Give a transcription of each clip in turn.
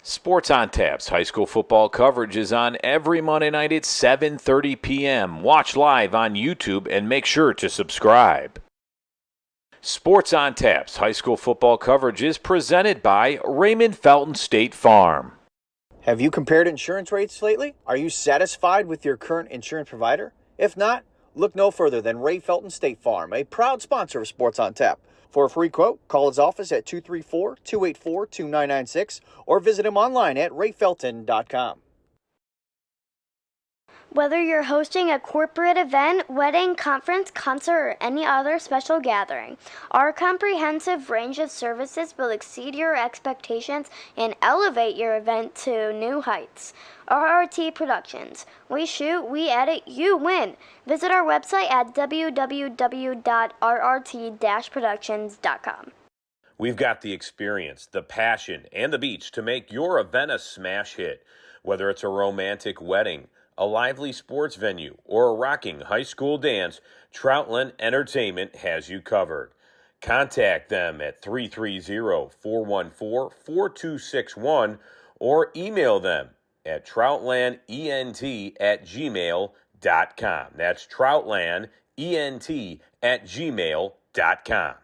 Sports on Tap's high school football coverage is on every Monday night at 7:30 p.m. Watch live on YouTube and make sure to subscribe. Sports on Tap's high school football coverage is presented by Raymond Felton State Farm. Have you compared insurance rates lately? Are you satisfied with your current insurance provider? If not, look no further than Ray Felton State Farm, a proud sponsor of Sports on Tap. For a free quote, call his office at 234-284-2996 or visit him online at rayfelton.com. Whether you're hosting a corporate event, wedding, conference, concert, or any other special gathering, our comprehensive range of services will exceed your expectations and elevate your event to new heights. RRT Productions. We shoot, we edit, you win. Visit our website at www.rrt-productions.com. We've got the experience, the passion, and the beach to make your event a smash hit. Whether it's a romantic wedding, a lively sports venue, or a rocking high school dance, Troutland Entertainment has you covered. Contact them at 330-414-4261 or email them at troutlandent@gmail.com. That's troutlandent@gmail.com.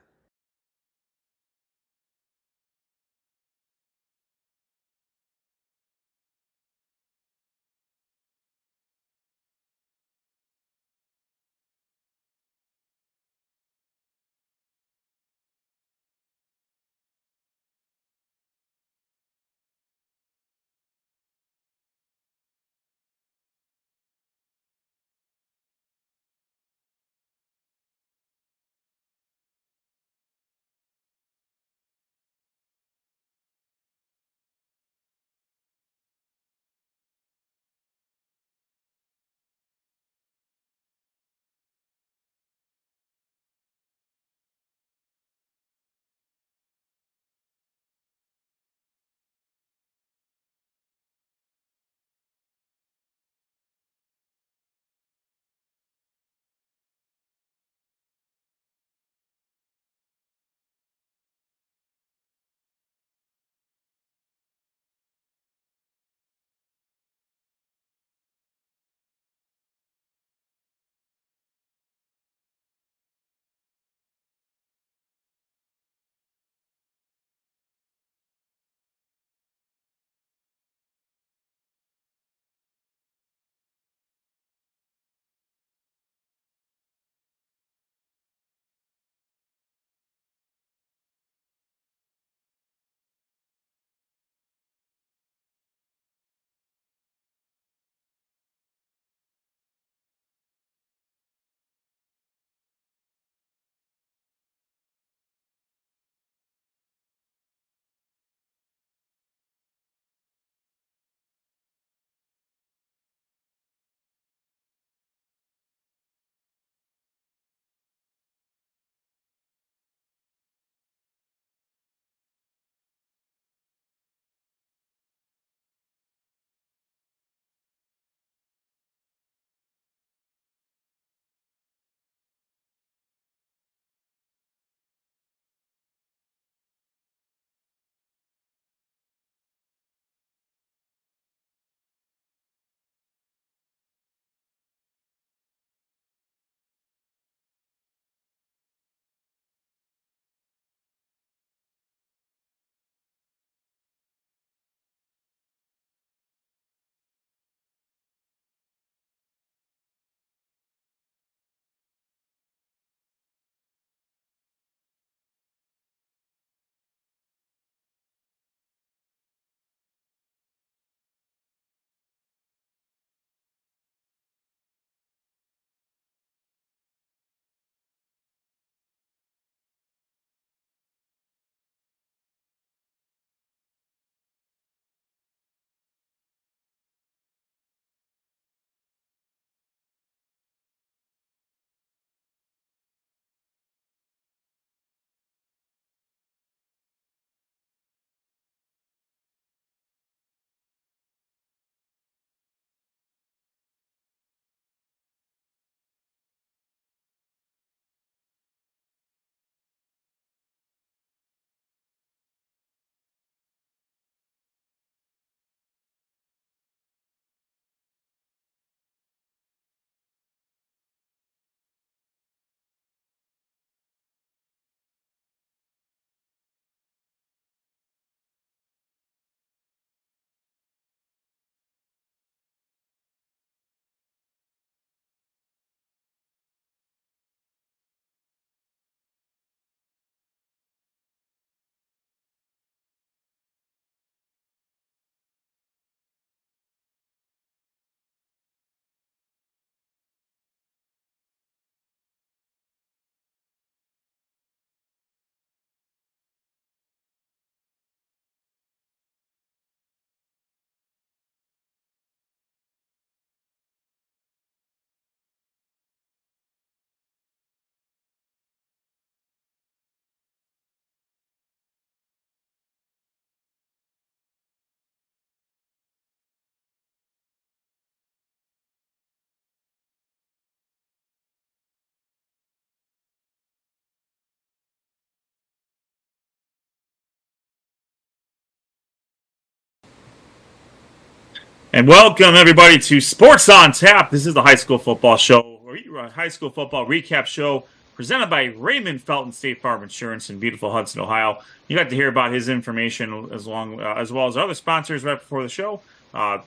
And welcome, everybody, to Sports on Tap. This is the high school football show, or high school football recap show presented by Raymond Felton State Farm Insurance in beautiful Hudson, Ohio. You got to hear about his information as well as other sponsors right before the show.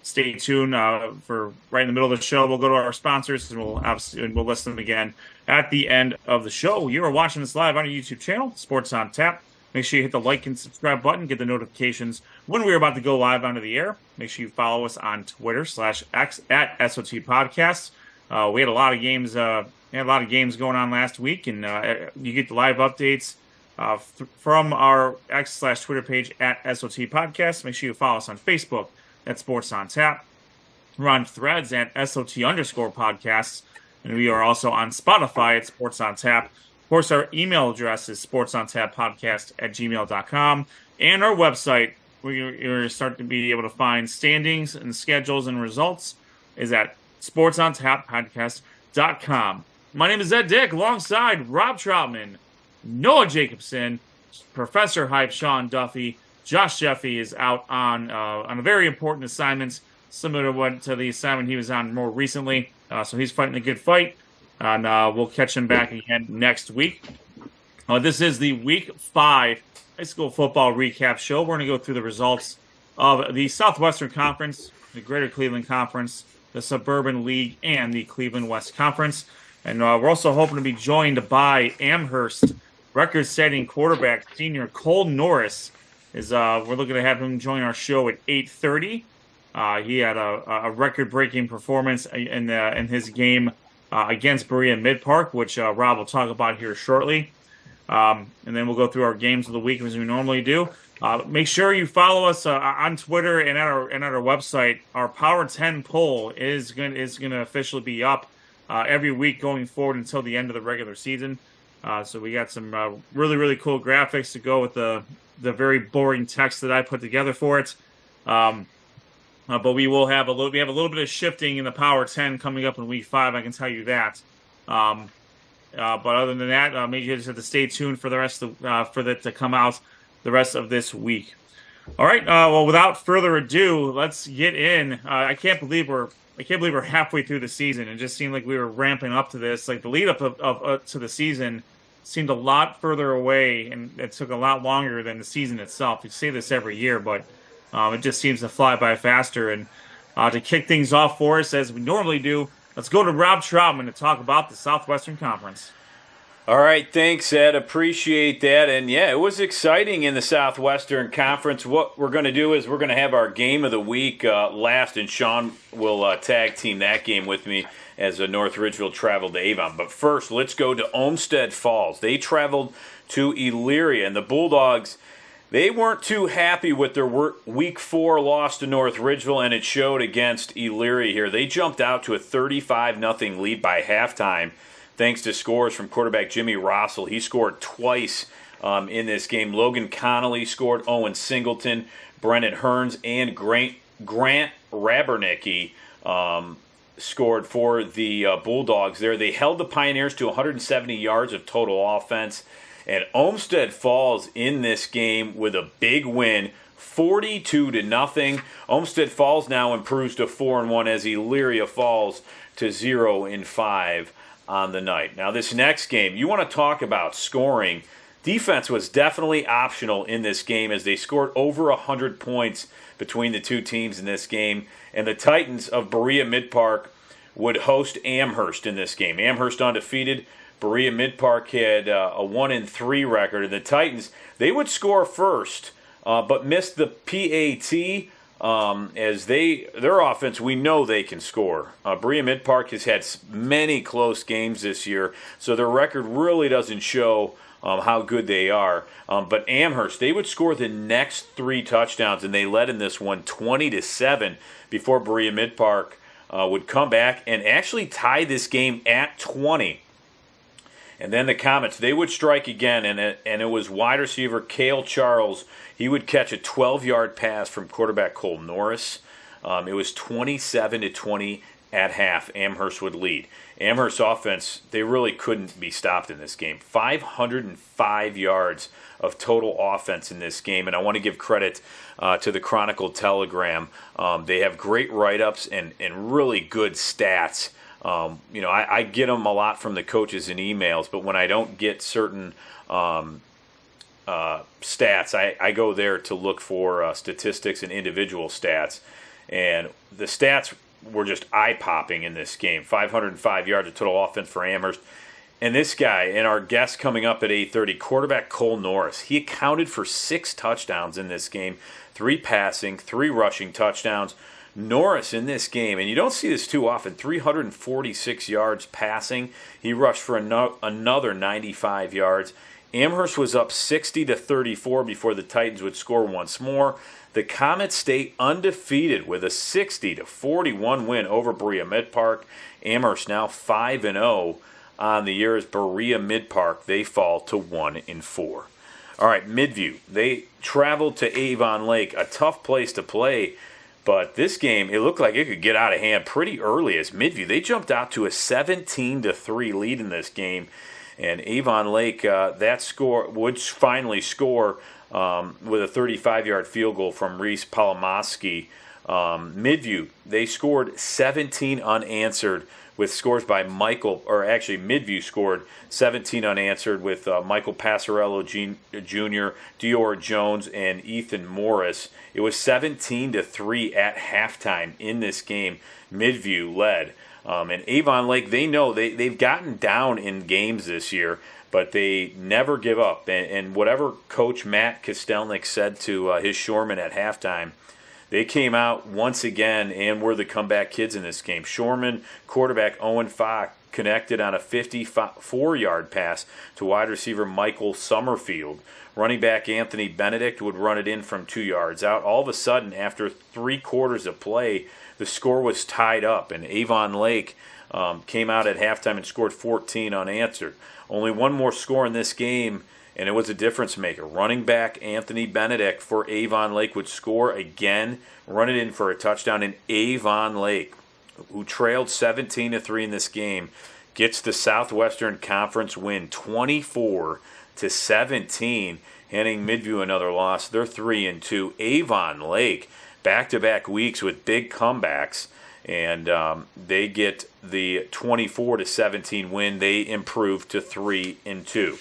Stay tuned for right in the middle of the show. We'll go to our sponsors and we'll list them again at the end of the show. You are watching this live on our YouTube channel, Sports on Tap. Make sure you hit the like and subscribe button, get the notifications when we're about to go live onto the air. Make sure you follow us on Twitter /X at SOT Podcasts. We had a lot of games. Going on last week, and you get the live updates from our X/Twitter page at SOT Podcasts. Make sure you follow us on Facebook at Sports on Tap. We're on Threads at SOT_podcasts, and we are also on Spotify at Sports on Tap. Of course, our email address is sportsontap@gmail.com, and our website, where you're starting to be able to find standings and schedules and results, is at sportsontap.podcast.com. My name is Ed Dick, alongside Rob Troutman, Noah Jacobson, Professor Hype, Sean Duffy. Josh Jeffy is out on a very important assignment, similar to the assignment he was on more recently. So he's fighting a good fight. And we'll catch him back again next week. This is the Week 5 high school football recap show. We're going to go through the results of the Southwestern Conference, the Greater Cleveland Conference, the Suburban League, and the Cleveland West Conference. And we're also hoping to be joined by Amherst record-setting quarterback senior Cole Norris. We're looking to have him join our show at 8:30. He had a record-breaking performance in his game against Berea Mid-Park, which Rob will talk about here shortly. And then we'll go through our games of the week as we normally do. Make sure you follow us on Twitter and at our website. Our Power 10 poll is going to officially be up every week going forward until the end of the regular season. So we got some really, really cool graphics to go with the very boring text that I put together for it. But we will have a little bit of shifting in the Power 10 coming up in Week 5. I can tell you that. But other than that, maybe you just have to stay tuned for the rest of for that to come out the rest of this week. All right. Well, without further ado, let's get in. I can't believe we're halfway through the season. It just seemed like we were ramping up to this. Like the lead up to the season seemed a lot further away, and it took a lot longer than the season itself. We say this every year, but it just seems to fly by faster. And to kick things off for us, as we normally do, let's go to Rob Troutman to talk about the Southwestern Conference. All right, thanks, Ed. Appreciate that. And, yeah, it was exciting in the Southwestern Conference. What we're going to do is we're going to have our game of the week last, and Sean will tag team that game with me as North Ridgeville traveled to Avon. But first, let's go to Olmsted Falls. They traveled to Elyria, and the Bulldogs, they weren't too happy with their Week 4 loss to North Ridgeville, and it showed against Elyria here. They jumped out to a 35-0 lead by halftime, thanks to scores from quarterback Jimmy Rossell. He scored twice in this game. Logan Connolly scored, Owen Singleton, Brennan Hearns, and Grant Rabernicki scored for the Bulldogs there. They held the Pioneers to 170 yards of total offense. And Olmsted Falls in this game with a big win, 42-0. Olmsted Falls now improves to 4-1 as Elyria falls to 0-5 on the night. Now this next game, you want to talk about scoring. Defense was definitely optional in this game as they scored over 100 points between the two teams in this game. And the Titans of Berea Mid-Park would host Amherst in this game. Amherst undefeated. Berea Mid-Park had a 1-3 record, and the Titans, they would score first, but missed the PAT as their offense, we know they can score. Berea Mid-Park has had many close games this year, so their record really doesn't show how good they are. But Amherst, they would score the next 3 touchdowns, and they led in this one 20-7 before Berea Mid-Park would come back and actually tie this game at 20. And then the Comets, they would strike again, and it was wide receiver Cale Charles. He would catch a 12-yard pass from quarterback Cole Norris. It was 27-20 at half, Amherst would lead. Amherst's offense, they really couldn't be stopped in this game. 505 yards of total offense in this game, and I want to give credit to the Chronicle Telegram. They have great write-ups and really good stats. I get them a lot from the coaches in emails, but when I don't get certain stats, I go there to look for statistics and individual stats. And the stats were just eye-popping in this game. 505 yards of total offense for Amherst. And this guy, and our guest coming up at 8:30, quarterback Cole Norris, he accounted for 6 touchdowns in this game, 3 passing, 3 rushing touchdowns. Norris in this game, and you don't see this too often, 346 yards passing. He rushed for another 95 yards. Amherst was up 60-34 before the Titans would score once more. The Comets stay undefeated with a 60-41 win over Berea Mid-Park. Amherst now 5-0 on the year as Berea Mid-Park. They fall to 1-4. All right, Midview. They traveled to Avon Lake, a tough place to play. But this game, it looked like it could get out of hand pretty early as Midview. They jumped out to a 17-3 lead in this game. And Avon Lake, that score would finally score with a 35-yard field goal from Reese Palomoski. Midview, they scored 17 unanswered with scores by Midview scored 17 unanswered with Michael Passarello Jr., Dior Jones, and Ethan Morris. It was 17-3 at halftime in this game. Midview led. And Avon Lake, they know they've gotten down in games this year, but they never give up. And whatever Coach Matt Kostelnik said to his Shoreman at halftime, they came out once again and were the comeback kids in this game. Shoreman quarterback Owen Fock connected on a 54-yard pass to wide receiver Michael Summerfield. Running back Anthony Benedict would run it in from 2 yards out. All of a sudden, after 3 quarters of play, the score was tied up, and Avon Lake came out at halftime and scored 14 unanswered. Only one more score in this game, and it was a difference maker. Running back Anthony Benedict for Avon Lake would score again, run it in for a touchdown, and Avon Lake, who trailed 17-3 in this game, gets the Southwestern Conference win 24-17, handing Midview another loss. They're 3-2. Avon Lake, back-to-back weeks with big comebacks, and they get the 24-17 win. They improve to 3-2.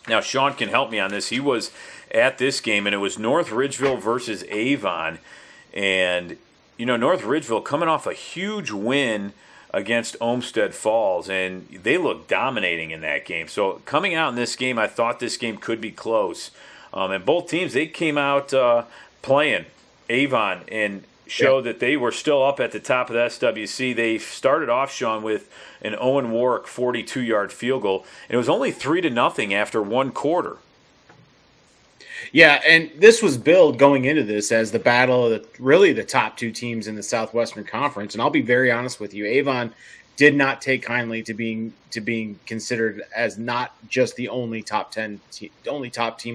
Now, Sean can help me on this. He was at this game, and it was North Ridgeville versus Avon. And, North Ridgeville coming off a huge win against Olmsted Falls, and they looked dominating in that game. So coming out in this game, I thought this game could be close. And both teams, they came out playing Avon and showed that they were still up at the top of the SWC. They started off, Sean, with an Owen Warwick 42-yard field goal, and it was only 3-0 after one quarter. Yeah, and this was billed going into this as the battle of the top 2 teams in the Southwestern Conference. And I'll be very honest with you, Avon did not take kindly to being considered as not just the only top team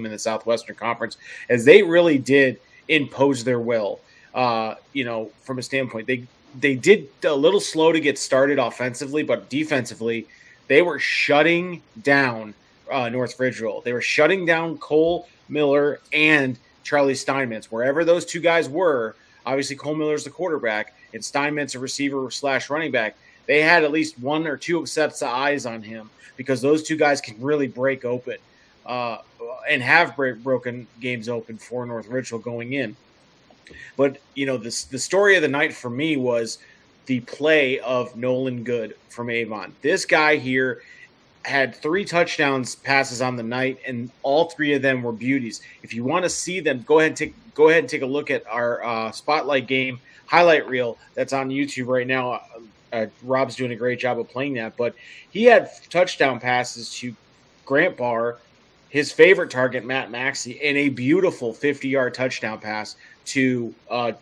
in the Southwestern Conference, as they really did impose their will. From a standpoint, they did a little slow to get started offensively, but defensively, they were shutting down North Ridgeville. They were shutting down Cole Miller and Charlie Steinmetz. Wherever those 2 guys were, obviously Cole Miller's the quarterback and Steinmetz a receiver / running back. They had at least 1 or 2 sets of eyes on him because those 2 guys can really break open and have broken games open for North Ridgeville going in. But, the story of the night for me was the play of Nolan Good from Avon. This guy here had 3 touchdowns passes on the night, and all 3 of them were beauties. If you want to see them, go ahead and take a look at our Spotlight Game highlight reel that's on YouTube right now. Rob's doing a great job of playing that, but he had touchdown passes to Grant Barr, his favorite target, Matt Maxey, and a beautiful 50-yard touchdown pass to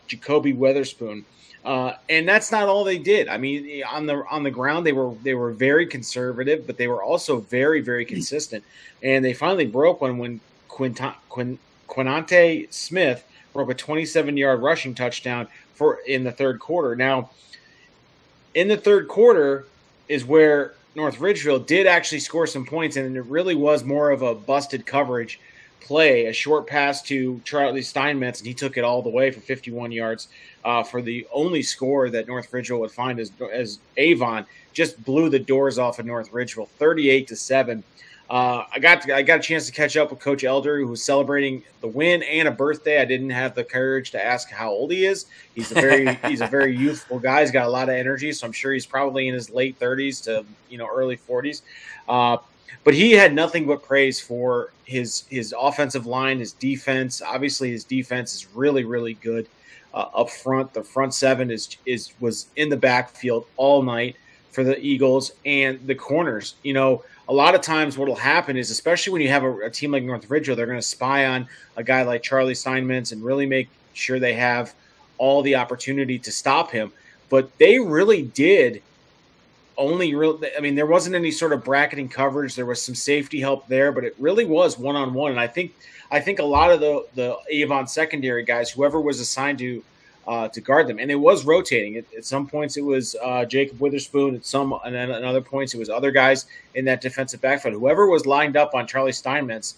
Jacoby Weatherspoon. And that's not all they did. I mean, on the ground, they were very conservative, but they were also very, very consistent. And they finally broke one when Quinante Smith broke a 27-yard rushing touchdown in the third quarter. Now, in the third quarter is where North Ridgeville did actually score some points, and it really was more of a busted coverage play, a short pass to Charlie Steinmetz, and he took it all the way for 51 yards for the only score that North Ridgeville would find as Avon just blew the doors off of North Ridgeville, 38-7. I got a chance to catch up with Coach Elder, who was celebrating the win and a birthday. I didn't have the courage to ask how old he is. He's a very youthful guy. He's got a lot of energy, so I'm sure he's probably in his late 30s to early 40s. But he had nothing but praise for his offensive line, his defense. Obviously, his defense is really, really good up front. The front seven was in the backfield all night for the Eagles, and the corners. A lot of times what will happen is, especially when you have a team like North Ridgeville, they're going to spy on a guy like Charlie Steinmetz and really make sure they have all the opportunity to stop him. But they really did there wasn't any sort of bracketing coverage. There was some safety help there, but it really was one-on-one. And I think a lot of the Avon secondary guys, whoever was assigned to guard them, and it was rotating. At some points it was Jacob Witherspoon. And then at other points it was other guys in that defensive backfield. Whoever was lined up on Charlie Steinmetz,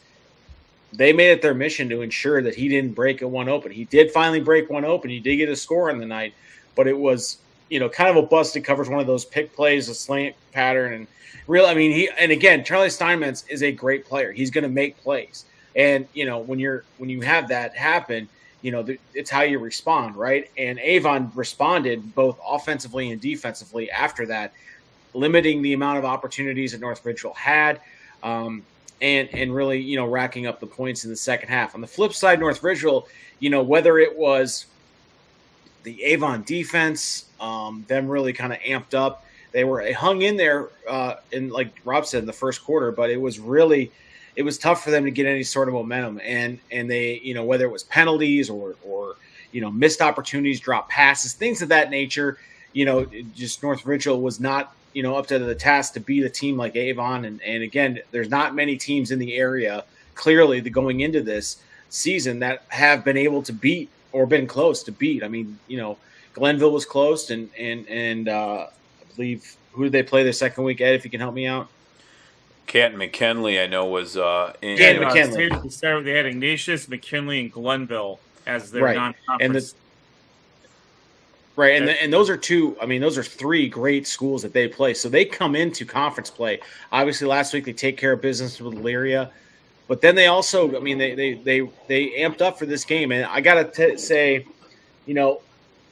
they made it their mission to ensure that he didn't break one open. He did finally break one open. He did get a score in the night, but it was kind of a busted coverage, one of those pick plays, a slant pattern, and again, Charlie Steinmetz is a great player. He's going to make plays, and when you have that happen. It's how you respond, right? And Avon responded both offensively and defensively after that, limiting the amount of opportunities that North Ridgeville had, and really, racking up the points in the second half. On the flip side, North Ridgeville, whether it was the Avon defense, them really kind of amped up. They hung in there, in like Rob said, in the first quarter, but it was tough for them to get any sort of momentum, and they, whether it was penalties or missed opportunities, drop passes, things of that nature, just North Ridgeville was not, up to the task to beat a team like Avon. And again, there's not many teams in the area clearly going into this season that have been able to beat or been close to beat. I mean, Glenville was close, and I believe, who did they play the second week, Ed, if you can help me out? Canton McKinley, I know, was in. Canton McKinley. They had Ignatius, McKinley, and Glenville as their non-conference. And those are two. I mean, those are three great schools that they play. So they come into conference play. Obviously, last week they take care of business with Elyria, but then they also, they amped up for this game. And I gotta say,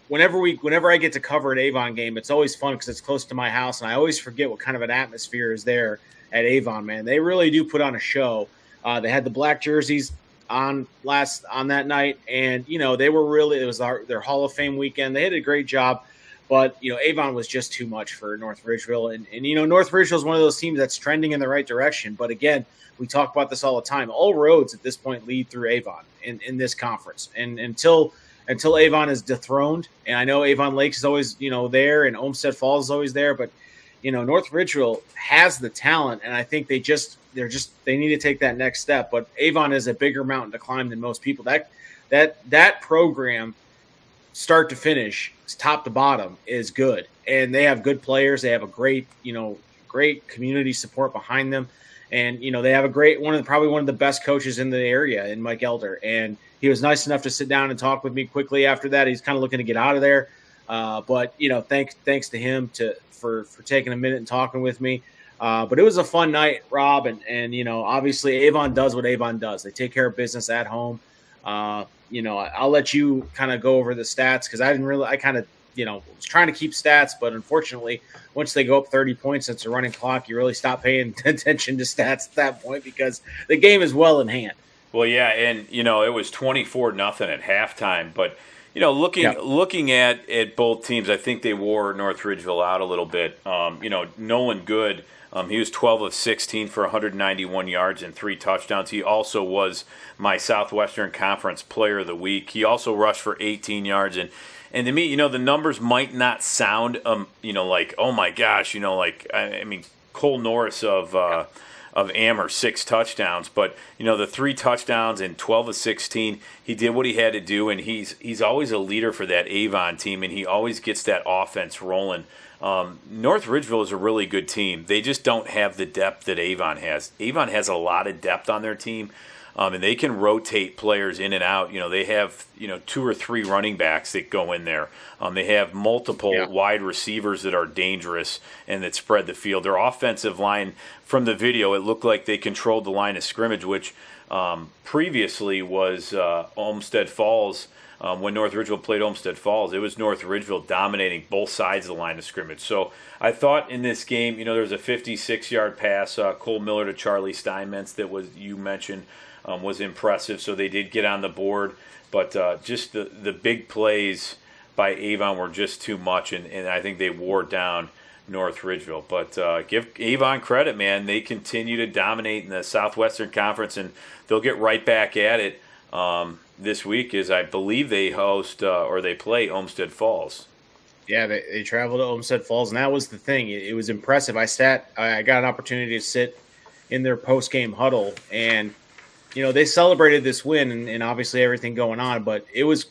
whenever I get to cover an Avon game, it's always fun because it's close to my house, and I always forget what kind of an atmosphere is there at Avon. Man, they really do put on a show. They had the black jerseys on that night, and they were really, it was their Hall of Fame weekend. They did a great job, but Avon was just too much for North Ridgeville, and North Ridgeville is one of those teams that's trending in the right direction. But again, we talk about this all the time. All roads at this point lead through Avon in this conference, and until Avon is dethroned, and I know Avon Lakes is always there, and Olmsted Falls is always there, but North Ridgeville has the talent, and I think they need to take that next step. But Avon is a bigger mountain to climb than most people. That program, start to finish, top to bottom, is good, and they have good players. They have a great community support behind them, and they have probably one of the best coaches in the area in Mike Elder, and he was nice enough to sit down and talk with me quickly after that. He's kind of looking to get out of there, but thanks to him for taking a minute and talking with me. But it was a fun night, Rob, and obviously Avon does what Avon does. They take care of business at home. I'll let you kind of go over the stats because I was trying to keep stats, but unfortunately, once they go up 30 points since the running clock, you really stop paying attention to stats at that point because the game is well in hand. Well, yeah, and it was 24-0 at halftime, but looking at both teams, I think they wore North Ridgeville out a little bit. Nolan Good, he was 12 of 16 for 191 yards and 3 touchdowns. He also was my Southwestern Conference Player of the Week. He also rushed for 18 yards. And to me, the numbers might not sound, like, oh my gosh, Cole Norris of Amherst, 6 touchdowns. But, the 3 touchdowns and 12 of 16, he did what he had to do, and he's always a leader for that Avon team, and he always gets that offense rolling. North Ridgeville is a really good team. They just don't have the depth that Avon has. Avon has a lot of depth on their team, and they can rotate players in and out. They have 2 or 3 running backs that go in there. They have multiple wide receivers that are dangerous and that spread the field. Their offensive line, from the video, it looked like they controlled the line of scrimmage, which previously was Olmsted Falls. When North Ridgeville played Olmsted Falls, it was North Ridgeville dominating both sides of the line of scrimmage. So I thought in this game, there was a 56-yard pass, Cole Miller to Charlie Steinmetz that you mentioned was impressive. So they did get on the board, but just the big plays by Avon were just too much, and I think they wore down North Ridgeville. But give Avon credit, man. They continue to dominate in the Southwestern Conference, and they'll get right back at it this week, as I believe they host or they play Olmsted Falls. Yeah, they travel to Olmsted Falls, and that was the thing. It was impressive. I got an opportunity to sit in their post-game huddle, and they celebrated this win and obviously everything going on, but it was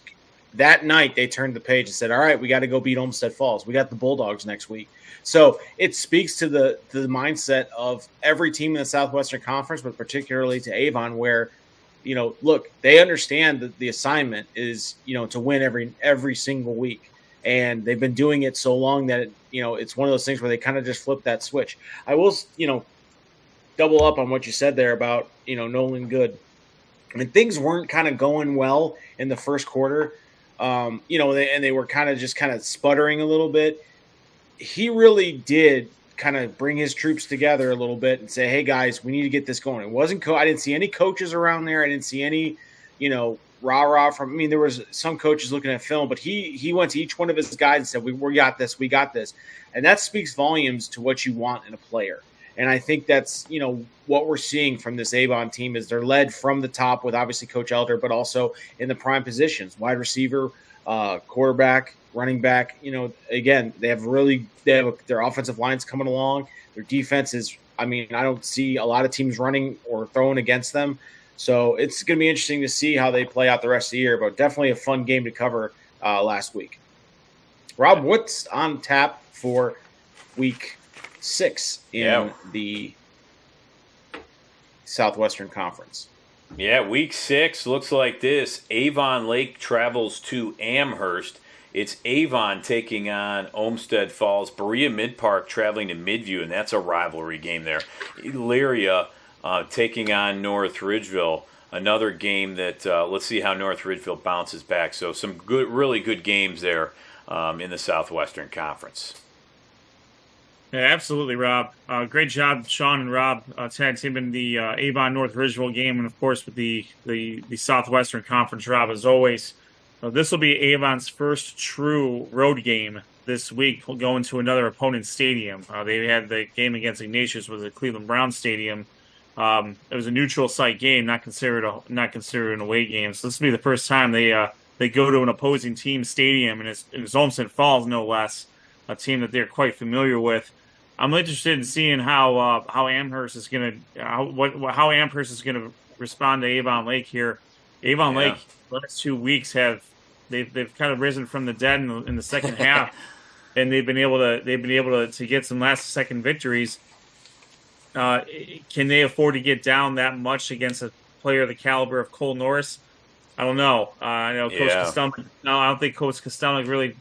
that night they turned the page and said, all right, we got to go beat Olmsted Falls. We got the Bulldogs next week. So it speaks to the mindset of every team in the Southwestern Conference, but particularly to Avon, where look, they understand that the assignment is, to win every single week. And they've been doing it so long that, it's one of those things where they kind of just flip that switch. I will, double up on what you said there about, Nolan Good. I mean, things weren't kind of going well in the first quarter, and they were kind of sputtering a little bit. He really did kind of bring his troops together a little bit and say, hey guys, we need to get this going. It wasn't I didn't see any coaches around there. I didn't see any, rah-rah from, there was some coaches looking at film, but he went to each one of his guys and said, we got this. And that speaks volumes to what you want in a player. And I think that's, what we're seeing from this Avon team is they're led from the top with obviously Coach Elder, but also in the prime positions, wide receiver, quarterback, running back. Again, they have their offensive lines coming along. Their defense is, I don't see a lot of teams running or throwing against them. So it's going to be interesting to see how they play out the rest of the year, but definitely a fun game to cover last week. Rob, what's on tap for week 6 in the Southwestern Conference? Yeah, week 6 looks like this. Avon Lake travels to Amherst. It's Avon taking on Olmsted Falls. Berea Mid-Park traveling to Midview, and that's a rivalry game there. Elyria taking on North Ridgeville. Another game that let's see how North Ridgeville bounces back. So some really good games there in the Southwestern Conference. Yeah, absolutely, Rob. Great job, Sean and Rob, tag teaming the Avon North Ridgeville game, and of course with the Southwestern Conference. Rob, as always, this will be Avon's first true road game this week. We'll go into another opponent's stadium. They had the game against Ignatius was at Cleveland Brown Stadium. It was a neutral site game, not considered an away game. So this will be the first time they go to an opposing team's stadium, and it's Olmsted Falls, no less, a team that they're quite familiar with. I'm interested in seeing how Amherst is going to respond to Avon Lake here. Avon Lake the last 2 weeks they've kind of risen from the dead in the second half, and they've been able to get some last second victories. Can they afford to get down that much against a player of the caliber of Cole Norris? I don't know. I know Coach Kostelnik. No, I don't think Coach Kostelnik really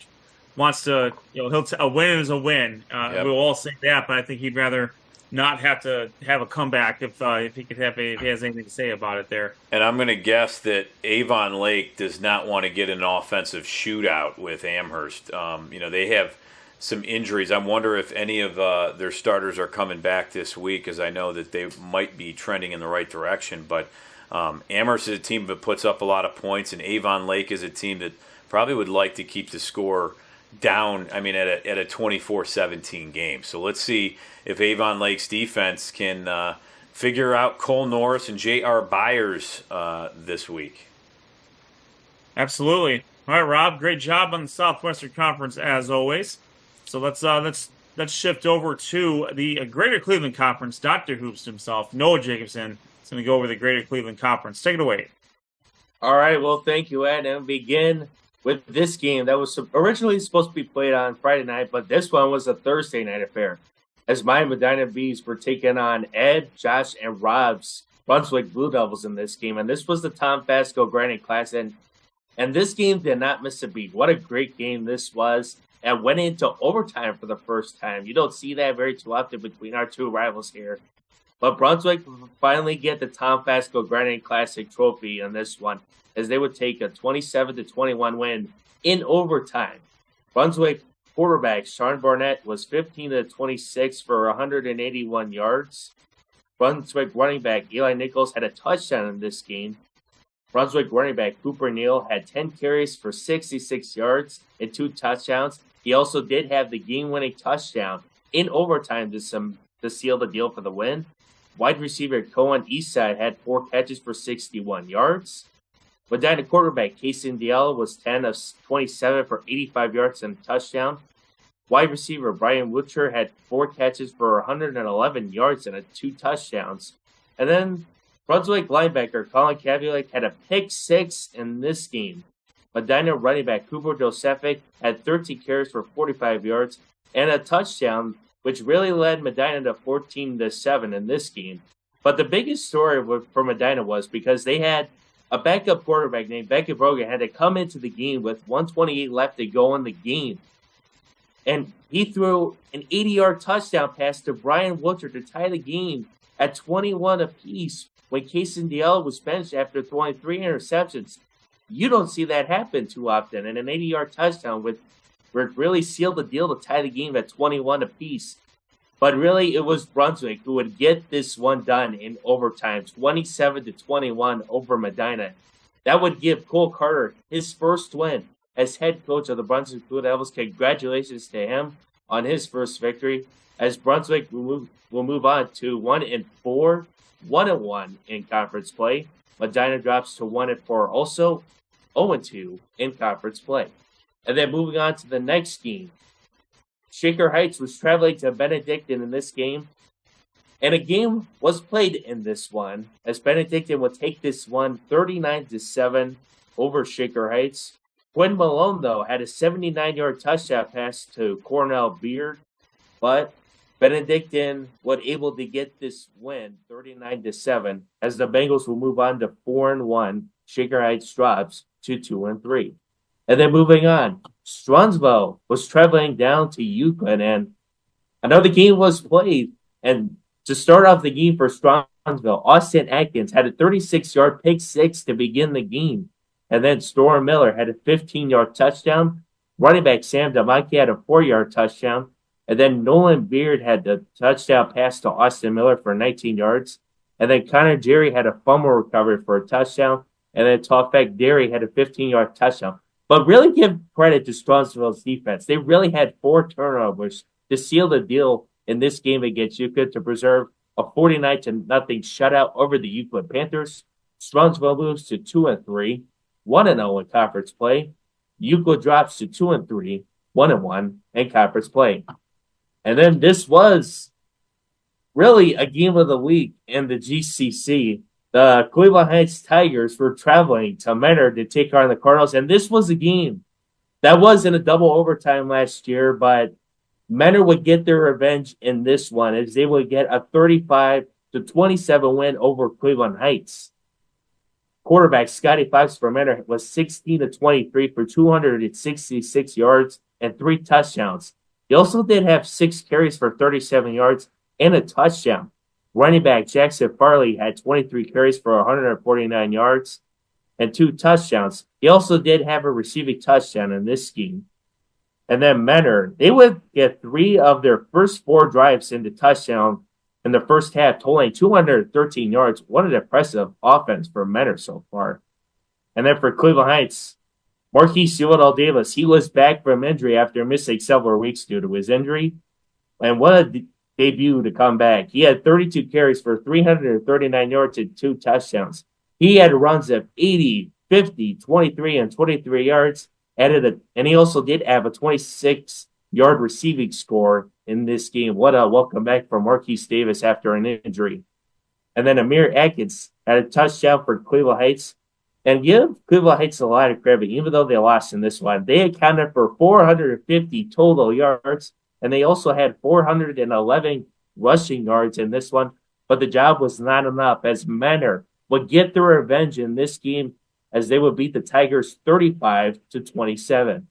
wants to. A win is a win. We'll all say that, but I think he'd rather not have to have a comeback if he has anything to say about it there. And I'm going to guess that Avon Lake does not want to get an offensive shootout with Amherst. They have some injuries. I wonder if any of their starters are coming back this week, as I know that they might be trending in the right direction. But Amherst is a team that puts up a lot of points, and Avon Lake is a team that probably would like to keep the score down, at a 24-17 game. So let's see if Avon Lake's defense can figure out Cole Norris and J.R. Byers this week. Absolutely. All right, Rob, great job on the Southwestern Conference as always. So let's let's shift over to the Greater Cleveland Conference. Dr. Hoops himself, Noah Jacobson, is going to go over the Greater Cleveland Conference. Take it away. All right, well, thank you, Ed. And begin with this game that was originally supposed to be played on Friday night, but this one was a Thursday night affair, as my Medina Bees were taking on Ed, Josh, and Rob's Brunswick Blue Devils in this game. And this was the Tom Fasco Granite Classic. And this game did not miss a beat. What a great game this was. And went into overtime for the first time. You don't see that very too often between our two rivals here. But Brunswick finally get the Tom Fasco Granite Classic trophy in this one, as they would take a 27-21 win in overtime. Brunswick quarterback Sean Barnett was 15-26 for 181 yards. Brunswick running back Eli Nichols had a touchdown in this game. Brunswick running back Cooper Neal had 10 carries for 66 yards and 2 touchdowns. He also did have the game-winning touchdown in overtime to seal the deal for the win. Wide receiver Cohen Eastside had 4 catches for 61 yards. Medina quarterback Casey Diallo was 10 of 27 for 85 yards and a touchdown. Wide receiver Brian Wutcher had 4 catches for 111 yards and 2 touchdowns. And then Brunswick linebacker Colin Kavulik had a pick 6 in this game. Medina running back Cooper Josefic had 13 carries for 45 yards and a touchdown, which really led Medina to 14-7 in this game. But the biggest story for Medina was because they had a backup quarterback named Beckett Brogan had to come into the game with 1:28 left to go in the game. And he threw an 80-yard touchdown pass to Brian Wutcher to tie the game at 21 apiece when Casey Diallo was benched after throwing 3 interceptions. You don't see that happen too often. And an 80-yard touchdown would really seal the deal to tie the game at 21 apiece. But really, it was Brunswick who would get this one done in overtime, 27-21 over Medina. That would give Cole Carter his first win as head coach of the Brunswick Blue Devils. Congratulations to him on his first victory, as Brunswick will move on to 1-4, 1-1 in conference play. Medina drops to 1-4, also 0-2 in conference play. And then moving on to the next game, Shaker Heights was traveling to Benedictine in this game. And a game was played in this one, as Benedictine would take this one 39-7 over Shaker Heights. Quinn Malone, though, had a 79-yard touchdown pass to Cornell Beard, but Benedictine was able to get this win 39-7, as the Bengals will move on to 4-1. Shaker Heights drops to 2-3. And then moving on, Strunsville was traveling down to Euclid, and another game was played. And to start off the game for Strunsville, Austin Atkins had a 36-yard pick 6 to begin the game. And then Storm Miller had a 15-yard touchdown. Running back Sam DeMonke had a 4-yard touchdown. And then Nolan Beard had the touchdown pass to Austin Miller for 19 yards. And then Connor Jerry had a fumble recovery for a touchdown. And then Tofek Derry had a 15-yard touchdown. But really give credit to Strunsville's defense. They really had 4 turnovers to seal the deal in this game against Euclid to preserve a 49-0 shutout over the Euclid Panthers. Strunsville moves to 2-3, 1-0 in conference play. Euclid drops to 2-3, 1-1 in conference play. And then this was really a game of the week in the GCC. The Cleveland Heights Tigers were traveling to Menard to take on the Cardinals, and this was a game that was in a double overtime last year, but Menard would get their revenge in this one as they would get a 35-27 win over Cleveland Heights. Quarterback Scotty Fox for Menard was 16-23 for 266 yards and 3 touchdowns. He also did have 6 carries for 37 yards and a touchdown. Running back Jackson Farley had 23 carries for 149 yards and 2 touchdowns. He also did have a receiving touchdown in this game. And then Menard, they would get 3 of their first 4 drives into touchdown in the first half, totaling 213 yards. What an impressive offense for Menard so far. And then for Cleveland Heights, Marquise Theodore Davis, he was back from injury after missing several weeks due to his injury. And what a debut to come back. He had 32 carries for 339 yards and 2 touchdowns. He had runs of 80, 50, 23, and 23 yards. And he also did have a 26 yard receiving score in this game. What a welcome back from Marquise Davis after an injury. And then Amir Atkins had a touchdown for Cleveland Heights. And give Cleveland Heights a lot of credit, even though they lost in this one. They accounted for 450 total yards, and they also had 411 rushing yards in this one. But the job was not enough, as Menor would get their revenge in this game as they would beat the Tigers 35-27.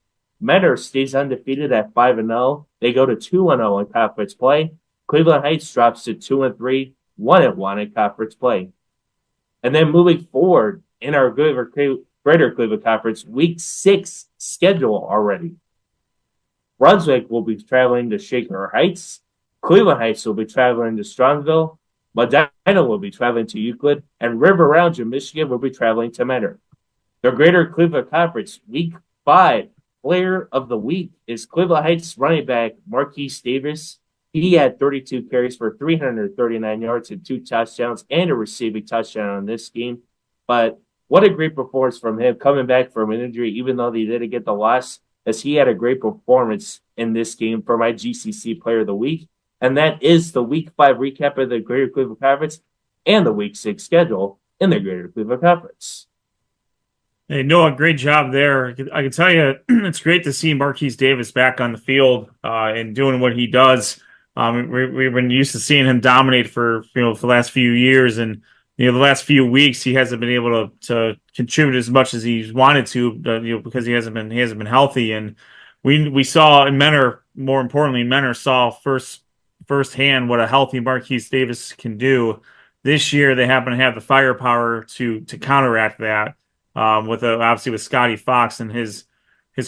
Menor stays undefeated at 5-0. They go to 2-0 in conference play. Cleveland Heights drops to 2-3, 1-1 in conference play. And then moving forward in our Greater Cleveland Conference, Week 6 schedule already. Brunswick will be traveling to Shaker Heights. Cleveland Heights will be traveling to Strongville. Medina will be traveling to Euclid. And River Ranch in Michigan will be traveling to Menor. The Greater Cleveland Conference, Week 5, Player of the Week is Cleveland Heights running back Marquise Davis. He had 32 carries for 339 yards and 2 touchdowns and a receiving touchdown in this game. But what a great performance from him coming back from an injury, even though they didn't get the loss, as he had a great performance in this game for my GCC Player of the Week. And that is the Week 5 recap of the Greater Cleveland Conference and the Week 6 schedule in the Greater Cleveland Conference. Hey, Noah, great job there. I can tell you, it's great to see Marquise Davis back on the field and doing what he does. We've been used to seeing him dominate for the last few years, and the last few weeks he hasn't been able to contribute as much as he's wanted to, because he hasn't been healthy. And we saw in Menor, more importantly, Menor saw firsthand what a healthy Marquise Davis can do. This year, they happen to have the firepower to counteract that obviously with Scotty Fox and his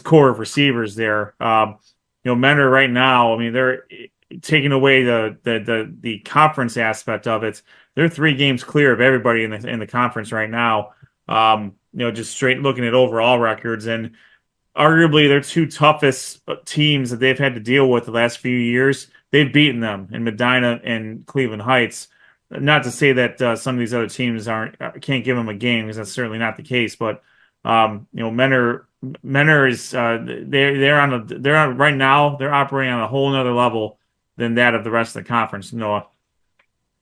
core of receivers there. Menor right now, I mean, they're taking away the conference aspect of it. They're 3 games clear of everybody in the conference right now. Just straight looking at overall records, and arguably their 2 toughest teams that they've had to deal with the last few years, they've beaten them in Medina and Cleveland Heights. Not to say that some of these other teams can't give them a game, because that's certainly not the case. But Menor is they're on right now. They're operating on a whole nother level than that of the rest of the conference. Noah.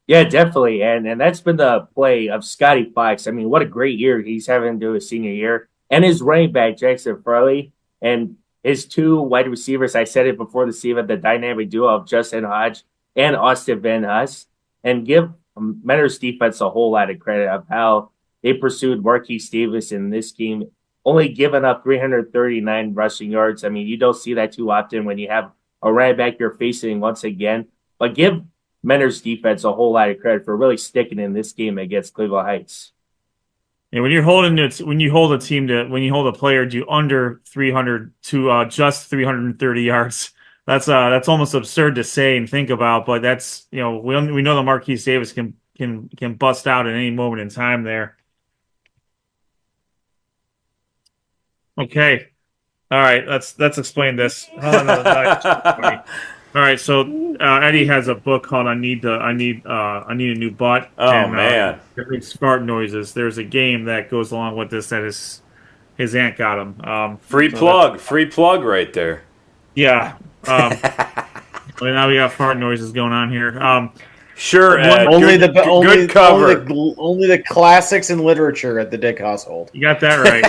Yeah, definitely, and that's been the play of Scotty Fox. I mean, what a great year he's having to do his senior year, and his running back Jackson Farley and his 2 wide receivers. I said it before the season, the dynamic duo of Justin Hodge and Austin Van Huss. And give Menor's defense a whole lot of credit of how they pursued Marquise Davis in this game, only giving up 339 rushing yards. I mean, you don't see that too often when you have a running back you're facing once again. But give Menor's defense a whole lot of credit for really sticking in this game against Cleveland Heights. And when you hold a player to under 300 to just 330 yards. That's almost absurd to say and think about, but that's we know that Marquise Davis can bust out at any moment in time there. Okay, all right, let's explain this. All right, so Eddie has a book called "I Need a New Butt." Oh, man, there's fart noises. There's a game that goes along with this that his aunt got him. Free plug right there. Yeah. Now we got fart noises going on here. Sure, good cover. Only the classics in literature at the Dick household. You got that right.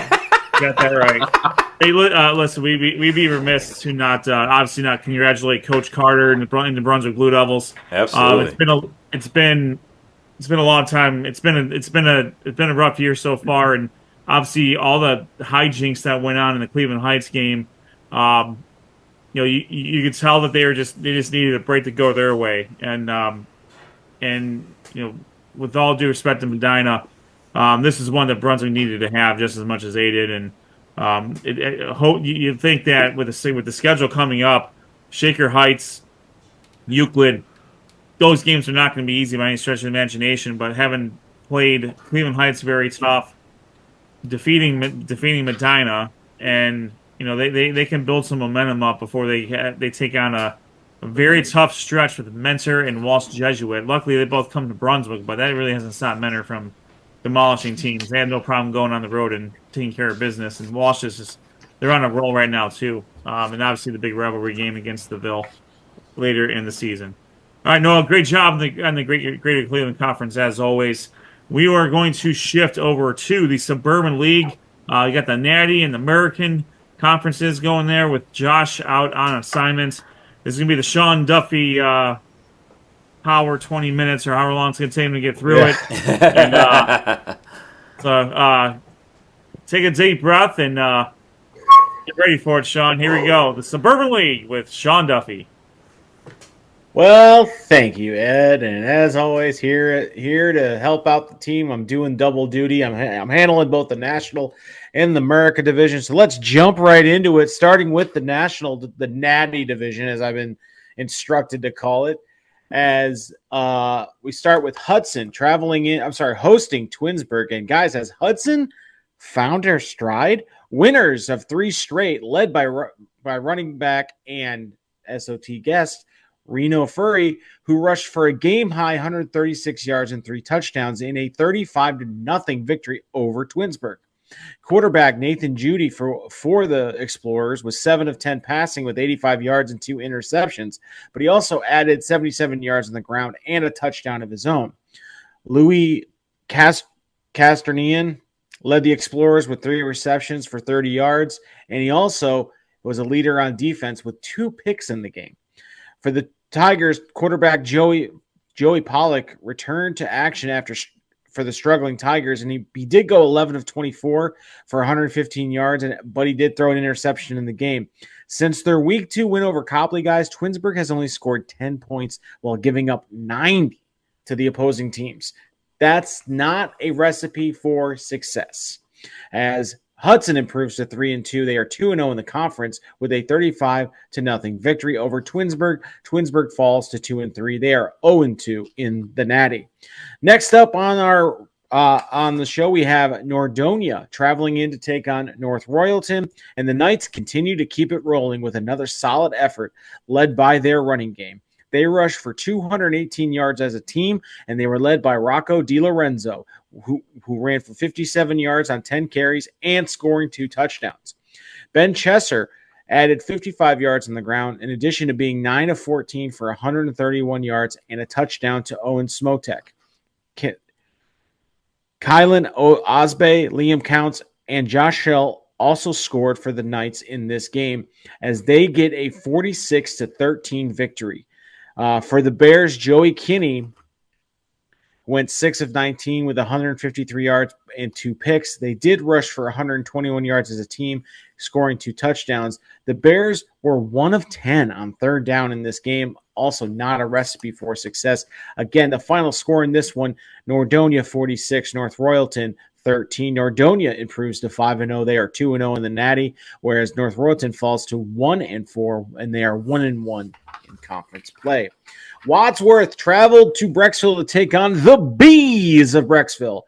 Hey, listen, we'd be remiss to not obviously not congratulate Coach Carter and the Brunswick Blue Devils. Absolutely. It's been a long time. It's been a rough year so far, and obviously all the hijinks that went on in the Cleveland Heights game. You could tell that they just needed a break to go their way, and with all due respect to Medina, this is one that Brunswick needed to have just as much as they did, and you think that with the schedule coming up, Shaker Heights, Euclid, those games are not going to be easy by any stretch of the imagination. But having played Cleveland Heights very tough, defeating Medina, and they can build some momentum up before they take on a very tough stretch with Mentor and Walsh Jesuit. Luckily, they both come to Brunswick, but that really hasn't stopped Mentor from demolishing teams. They had no problem going on the road and taking care of business. And Walsh is just they're on a roll right now too. And obviously the big rivalry game against the Ville later in the season. All right, Noah, great job on the Greater Cleveland Conference as always. We are going to shift over to the Suburban League. You got the Natty and the American conferences going there with Josh out on assignment. This is going to be the Sean Duffy power 20 minutes or however long it's going to take him to get through it. And, so take a deep breath and get ready for it, Sean. Here we go. The Suburban League with Sean Duffy. Well, thank you, Ed, and as always, here to help out the team. I'm doing double duty. I'm handling both the National and the America division. So let's jump right into it, starting with the National, the Natty division, as I've been instructed to call it. As we start with Hudson hosting Twinsburg, and guys, has Hudson found their stride? Winners of 3 straight, led by running back and SOT guest Reno Furry, who rushed for a game-high 136 yards and 3 touchdowns in a 35-0 victory over Twinsburg. Quarterback Nathan Judy for the Explorers was 7 of 10 passing with 85 yards and 2 interceptions, but he also added 77 yards on the ground and a touchdown of his own. Louis Casternian led the Explorers with 3 receptions for 30 yards, and he also was a leader on defense with 2 picks in the game. For the Tigers, quarterback Joey Pollock returned to action for the struggling Tigers, and he did go 11 of 24 for 115 yards, but he did throw an interception in the game. Since their Week 2 win over Copley, guys, Twinsburg has only scored 10 points while giving up 90 to the opposing teams. That's not a recipe for success. As Hudson improves to 3-2. They are 2-0 in the conference with a 35-0 victory over Twinsburg. Twinsburg falls to 2-3. They are 0-2 in the Natty. Next up on the show, we have Nordonia traveling in to take on North Royalton, and the Knights continue to keep it rolling with another solid effort led by their running game. They rushed for 218 yards as a team, and they were led by Rocco DiLorenzo, who ran for 57 yards on 10 carries and scoring 2 touchdowns. Ben Chesser added 55 yards on the ground, in addition to being 9 of 14 for 131 yards and a touchdown to Owen Smotek. Kylan Osbe, Liam Counts, and Josh Shell also scored for the Knights in this game as they get a 46-13 victory. For the Bears, Joey Kinney went 6 of 19 with 153 yards and 2 picks. They did rush for 121 yards as a team, scoring 2 touchdowns. The Bears were 1 of 10 on 3rd down in this game, also not a recipe for success. Again, the final score in this one, Nordonia 46, North Royalton 13. Nordonia improves to 5-0. They are 2-0 in the Natty, whereas North Royalton falls to 1-4, and they are 1-1 in conference play. Wadsworth traveled to Brecksville to take on the Bees of Brecksville.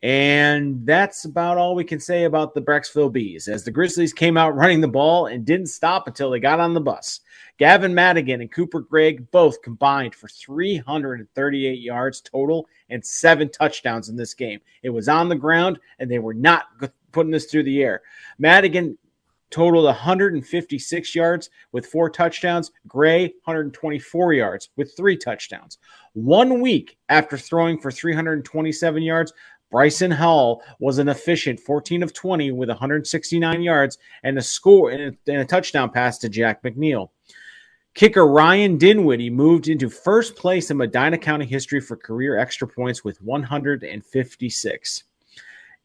And that's about all we can say about the Brecksville Bees, as the Grizzlies came out running the ball and didn't stop until they got on the bus. Gavin Madigan and Cooper Gregg both combined for 338 yards total and 7 touchdowns in this game. It was on the ground, and they were not putting this through the air. Madigan totaled 156 yards with 4 touchdowns. Gray, 124 yards with 3 touchdowns. 1 week after throwing for 327 yards, Bryson Howell was an efficient 14 of 20 with 169 yards and a touchdown pass to Jack McNeil. Kicker Ryan Dinwiddie moved into first place in Medina County history for career extra points with 156.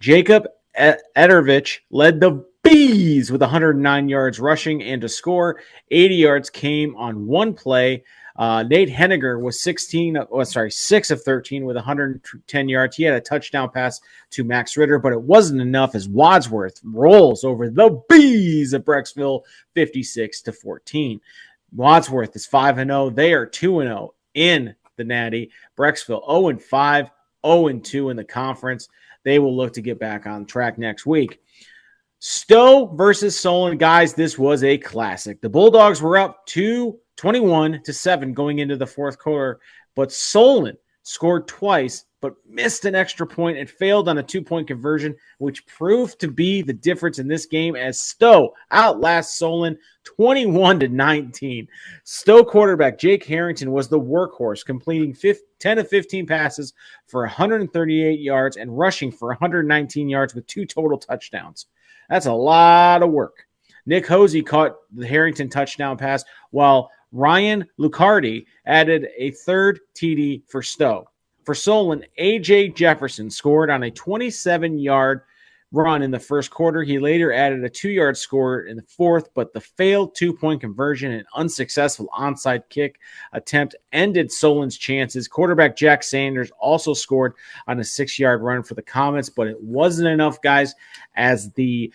Jacob Edervich led the Bees with 109 yards rushing and to score. 80 yards came on 1 play. Nate Henniger was 6 of 13 with 110 yards. He had a touchdown pass to Max Ritter, but it wasn't enough as Wadsworth rolls over the Bees of Brecksville 56-14. Wadsworth is 5-0. They are 2-0 in the Natty. Brecksville 0-5, 0-2 in the conference. They will look to get back on track next week. Stowe versus Solon. Guys, this was a classic. The Bulldogs were up 21-7 going into the 4th quarter, but Solon scored twice, but missed an extra point and failed on a 2-point conversion, which proved to be the difference in this game as Stowe outlasts Solon 21-19. Stowe quarterback Jake Harrington was the workhorse, completing 10 of 15 passes for 138 yards and rushing for 119 yards with 2 total touchdowns. That's a lot of work. Nick Hosey caught the Harrington touchdown pass, while Ryan Lucardi added a third TD for Stowe. For Solon, A.J. Jefferson scored on a 27-yard run in the first quarter. He later added a 2-yard score in the fourth, but the failed 2-point conversion and unsuccessful onside kick attempt ended Solon's chances. Quarterback Jack Sanders also scored on a 6-yard run for the Comets, but it wasn't enough, guys, as the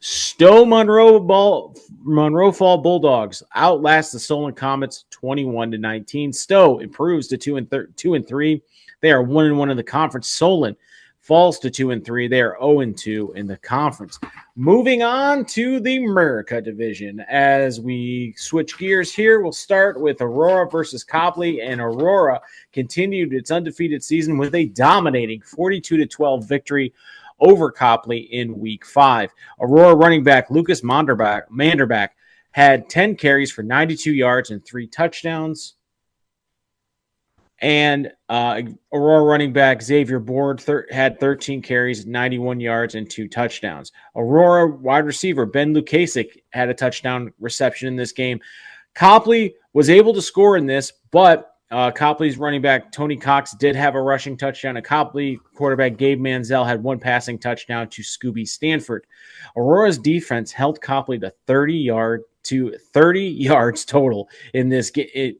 Stowe Monroe Fall Bulldogs outlast the Solon Comets 21-19. Stowe improves to 2-3. They are 1-1 in the conference. Solon falls to 2-3. They are 0-2 in the conference. Moving on to the America Division. As we switch gears here, we'll start with Aurora versus Copley, and Aurora continued its undefeated season with a dominating 42-12 victory over Copley in Week 5. Aurora running back Lucas Manderbach had 10 carries for 92 yards and 3 touchdowns. And Aurora running back Xavier Board had 13 carries, 91 yards, and 2 touchdowns. Aurora wide receiver Ben Lukasik had a touchdown reception in this game. Copley was able to score in this, but Copley's running back Tony Cox did have a rushing touchdown. And Copley quarterback Gabe Manziel had 1 passing touchdown to Scooby Stanford. Aurora's defense held Copley to 30 yards total in this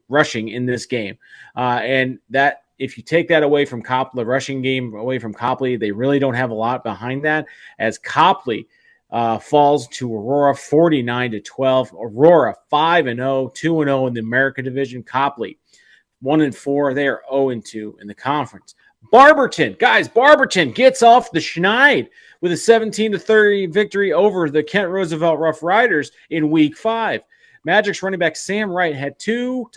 rushing in this game. And that, if you take that away from Copley, the rushing game away from Copley, they really don't have a lot behind that, as Copley falls to Aurora 49-12. Aurora 5-0, 2-0 in the America Division. Copley 1-4. They are 0-2 in the conference. Barberton gets off the schneid with a 17-30 victory over the Kent Roosevelt Rough Riders in Week 5. Magic's running back Sam Wright had two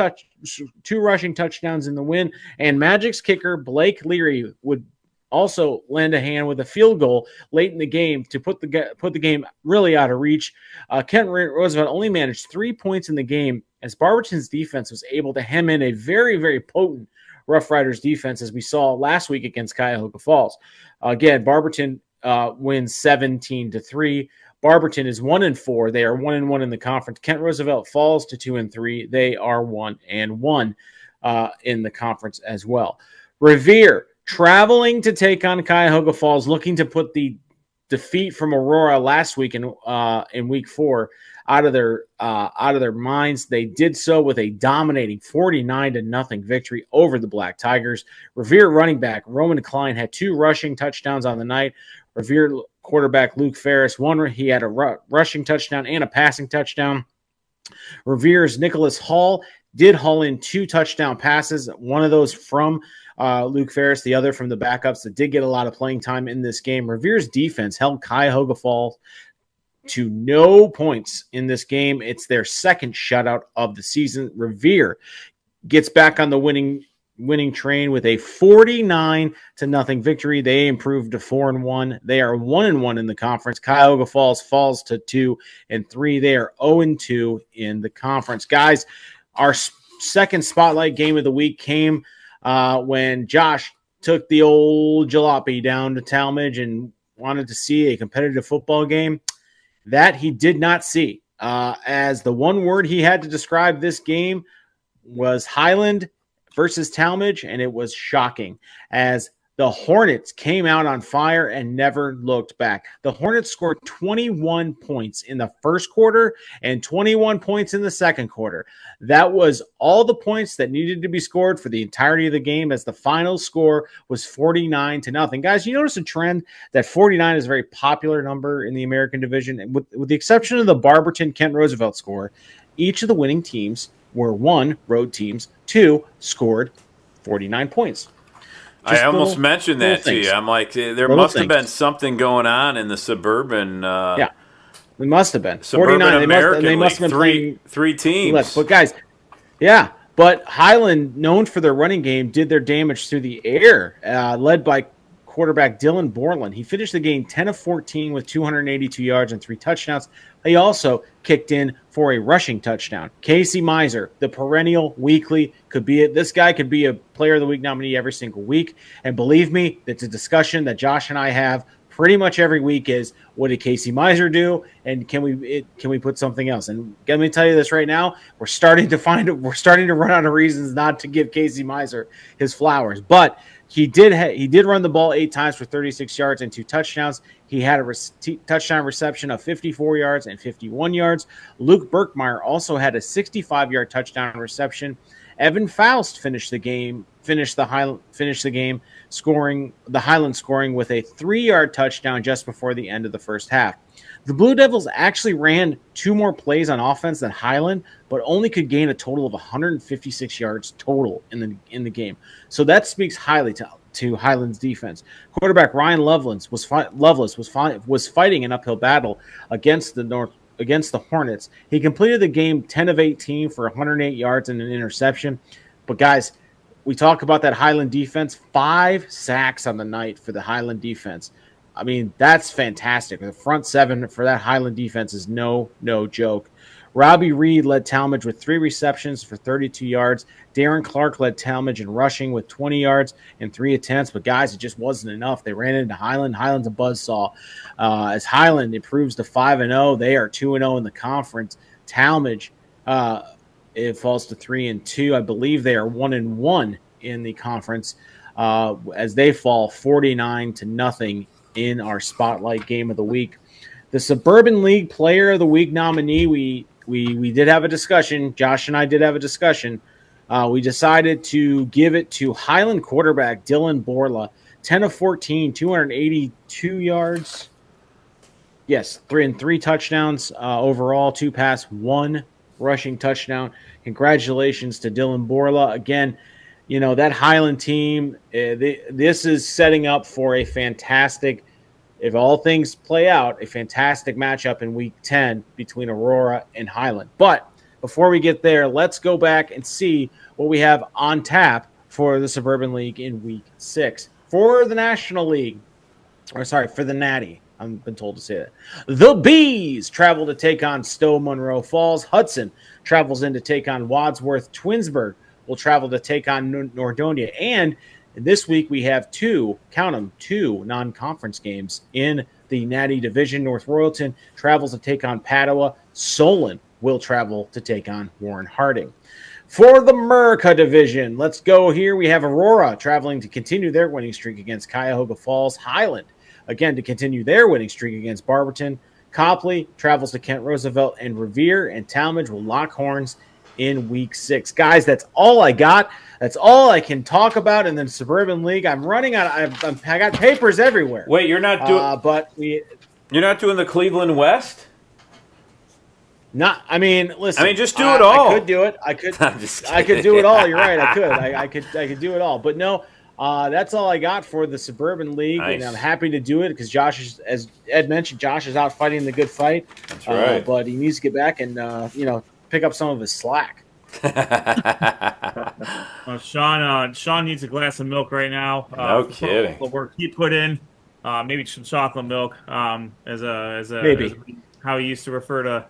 rushing touchdowns in the win, and Magic's kicker Blake Leary would also lend a hand with a field goal late in the game to put the game really out of reach. Kent Roosevelt only managed 3 points in the game, as Barberton's defense was able to hem in a very, very potent Rough Riders defense, as we saw last week against Cuyahoga Falls. Again, Barberton wins 17-3. Barberton is 1-4. They are 1-1 in the conference. Kent Roosevelt falls to 2-3. They are 1-1 in the conference as well. Revere traveling to take on Cuyahoga Falls, looking to put the defeat from Aurora last week in Week 4 out of their minds. They did so with a dominating 49-0 victory over the Black Tigers. Revere running back Roman Klein had 2 rushing touchdowns on the night. Revere quarterback Luke Ferris, he had a rushing touchdown and a passing touchdown. Revere's Nicholas Hall did haul in 2 touchdown passes, one of those from Luke Ferris, the other from the backups that did get a lot of playing time in this game. Revere's defense held Cuyahoga Falls to no points in this game. It's their second shutout of the season. Revere gets back on the winning train with a 49-0 victory. They improved to 4-1. They are 1-1 in the conference. Cuyahoga Falls falls to 2-3. They are 0-2 in the conference. Guys, our second spotlight game of the week came when Josh took the old jalopy down to Talmadge and wanted to see a competitive football game. That he did not see, as the one word he had to describe this game was Highland versus Talmadge, and it was shocking, as the Hornets came out on fire and never looked back. The Hornets scored 21 points in the first quarter and 21 points in the second quarter. That was all the points that needed to be scored for the entirety of the game, as the final score was 49-0. Guys, you notice a trend that 49 is a very popular number in the American Division, and with the exception of the Barberton Kent Roosevelt score, each of the winning teams were 1, road teams, 2, scored 49 points. I almost mentioned that to you. I'm like, there must have been something going on in the Suburban. Yeah, it must have been. Suburban 49. American they must have been playing three teams. But guys, yeah, But Highland, known for their running game, did their damage through the air, led by quarterback Dylan Borland. He finished the game 10 of 14 with 282 yards and 3 touchdowns. He also kicked in for a rushing touchdown. Casey Miser, the perennial weekly, this guy could be a player of the week nominee every single week. And believe me, it's a discussion that Josh and I have pretty much every week is, what did Casey Miser do? And can we put something else? And let me tell you this right now, we're starting to run out of reasons not to give Casey Miser his flowers. But he did run the ball 8 times for 36 yards and 2 touchdowns. He had a touchdown reception of 54 yards and 51 yards. Luke Berkmeyer also had a 65-yard touchdown reception. Evan Faust finished the game scoring with a 3-yard touchdown just before the end of the first half. The Blue Devils actually ran 2 more plays on offense than Highland, but only could gain a total of 156 yards total in the game. So that speaks highly to Highland's defense. Quarterback Ryan Lovelace was fighting an uphill battle against the Hornets. He completed the game 10 of 18 for 108 yards and an interception. But guys, we talk about that Highland defense, 5 sacks on the night for the Highland defense. I mean, that's fantastic. The front 7 for that Highland defense is no joke. Robbie Reed led Talmadge with 3 receptions for 32 yards. Darren Clark led Talmadge in rushing with 20 yards and 3 attempts. But, guys, it just wasn't enough. They ran into Highland. Highland's a buzzsaw. As Highland improves to 5-0, they are 2-0 in the conference. Talmadge, it falls to 3-2. I believe they are 1-1 in the conference as they fall 49-0 in our Spotlight Game of the Week. The Suburban League Player of the Week nominee, we did have a discussion. Josh and I did have a discussion. We decided to give it to Highland quarterback Dylan Borla, 10 of 14, 282 yards. Yes, 3 touchdowns overall, 2 pass, 1 rushing touchdown. Congratulations to Dylan Borla. Again, you know, that Highland team, this is setting up for a fantastic, if all things play out, a fantastic matchup in Week 10 between Aurora and Highland. But before we get there, let's go back and see what we have on tap for the Suburban League in Week 6. For the National League, for the Natty, I've been told to say that. The Bees travel to take on Stowe Monroe Falls. Hudson travels in to take on Wadsworth. Twinsburg will travel to take on Nordonia. And this week we have 2 non-conference games in the Natty Division. North Royalton travels to take on Padua. Solon will travel to take on Warren Harding. For the Murica Division, let's go here. We have Aurora traveling to continue their winning streak against Cuyahoga Falls. Highland, again, to continue their winning streak against Barberton. Copley travels to Kent Roosevelt, and Revere and Talmadge will lock horns in Week 6. Guys, that's all I got. That's all I can talk about in the Suburban League. I'm running out. I got papers everywhere. Wait, you're not doing you're not doing the Cleveland West? Listen. Just do it all. I could do it. I could do it all. You're right. I could. I could do it all. But no, that's all I got for the Suburban League, nice. And I'm happy to do it because Josh is, as Ed mentioned, Josh is out fighting the good fight. That's right. But he needs to get back and pick up some of his slack. Sean needs a glass of milk right now. No kidding. The work he put in, maybe some chocolate milk, as how he used to refer to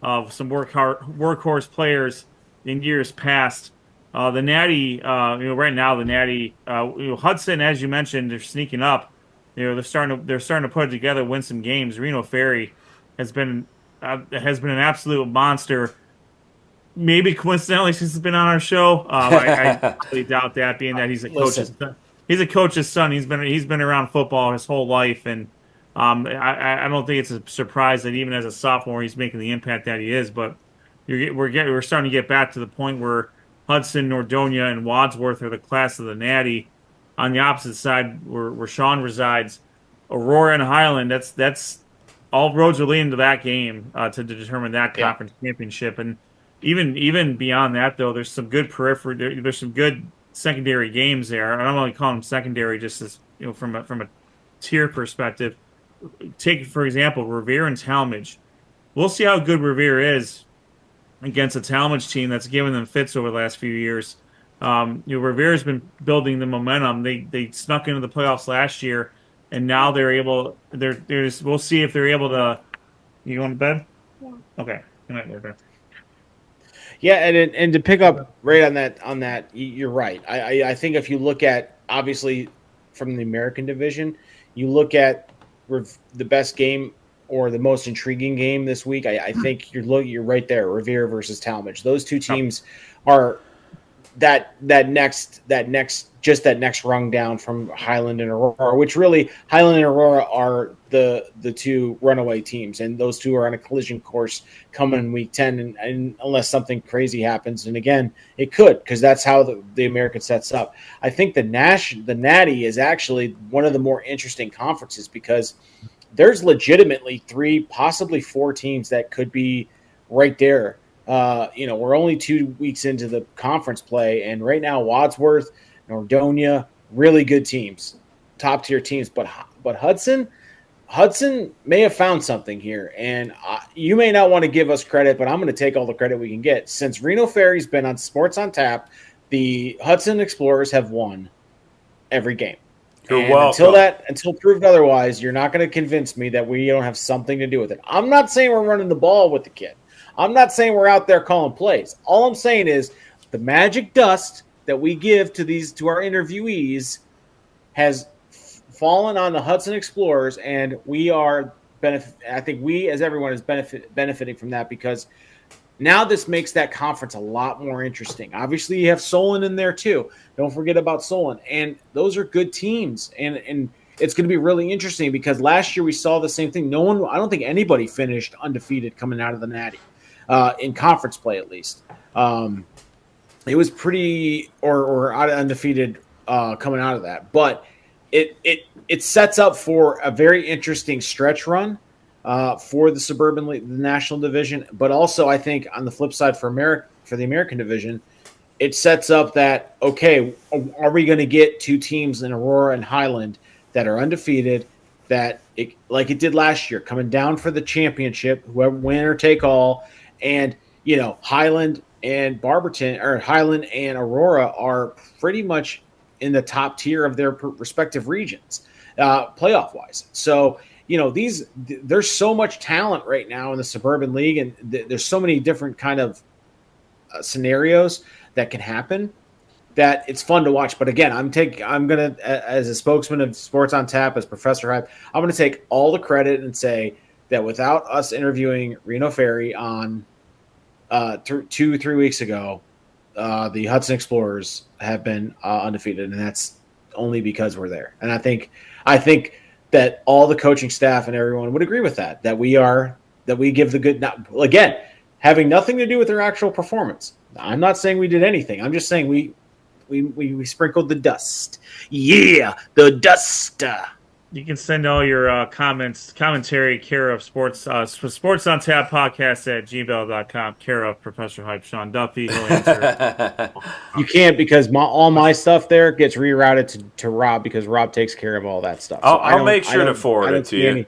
some workhorse players in years past. The Natty, right now the Natty, Hudson, as you mentioned, they're sneaking up. They're starting to put it together, win some games. Reno Ferry has been an absolute monster. Maybe coincidentally, since he's been on our show, I really doubt that, being that he's a coach's son. He's a coach's son. He's been around football his whole life, and I don't think it's a surprise that even as a sophomore, he's making the impact that he is. But we're starting to get back to the point where Hudson, Nordonia, and Wadsworth are the class of the Natty. On the opposite side, where Sean resides, Aurora and Highland. That's all roads are leading to that game to determine that conference championship. And even beyond that, though, there's some good periphery. There's some good secondary games there. I don't really call them secondary, just as from a tier perspective. Take, for example, Revere and Talmadge. We'll see how good Revere is against a Talmadge team that's given them fits over the last few years. Rivera's been building the momentum. They snuck into the playoffs last year, and now they're able. We'll see if they're able to. You going to bed? Yeah. Okay. Good night, Lord. Yeah, and to pick up right on that, you're right. I think if you look at, obviously, from the American division, you look at the best game or the most intriguing game this week. I think you're right there. Revere versus Talmadge. Those two teams are that next rung down from Highland and Aurora, which really Highland and Aurora are the two runaway teams, and those two are on a collision course coming in week 10, and unless something crazy happens, and again it could, because that's how the American sets up. I think the Natty is actually one of the more interesting conferences, because there's legitimately 3, possibly 4 teams that could be right there. We're only 2 weeks into the conference play, and right now Wadsworth, Nordonia, really good teams, top tier teams. But Hudson may have found something here, and you may not want to give us credit, but I'm going to take all the credit we can get. Since Reno Ferry's been on Sports on Tap, the Hudson Explorers have won every game. You're welcome. Until proved otherwise, you're not going to convince me that we don't have something to do with it. I'm not saying we're running the ball with the kid. I'm not saying we're out there calling plays. All I'm saying is the magic dust that we give to our interviewees has fallen on the Hudson Explorers, and we are I think we, as everyone, is benefiting from that, because now this makes that conference a lot more interesting. Obviously, you have Solon in there too. Don't forget about Solon, and those are good teams, and it's going to be really interesting, because last year we saw the same thing. I don't think anybody finished undefeated coming out of the Natty. In conference play, at least. It was pretty or undefeated coming out of that. But it sets up for a very interesting stretch run for the Suburban League, the National Division. But also, I think on the flip side for the American Division, it sets up that, okay, are we going to get 2 teams in Aurora and Highland that are undefeated, like it did last year, coming down for the championship, whoever win or take all. And, Highland and Barberton, or Highland and Aurora, are pretty much in the top tier of their respective regions, playoff-wise. So, there's so much talent right now in the Suburban League, and there's so many different kind of scenarios that can happen that it's fun to watch. But again, I'm going to, as a spokesman of Sports on Tap, as Professor Hype, I'm going to take all the credit and say that without us interviewing Reno Ferry on 2-3 weeks ago, the Hudson Explorers have been undefeated, and that's only because we're there. And I think that all the coaching staff and everyone would agree with that we give the good, again, having nothing to do with their actual performance. I'm not saying we did anything. I'm just saying we sprinkled the dust. Yeah, the dust. You can send all your commentary care of Sports on Tap podcast at gmail.com, care of Professor Hype Sean Duffy. He'll answer. You can't, because all my stuff there gets rerouted to Rob, because Rob takes care of all that stuff. So I'll make sure to forward it to you.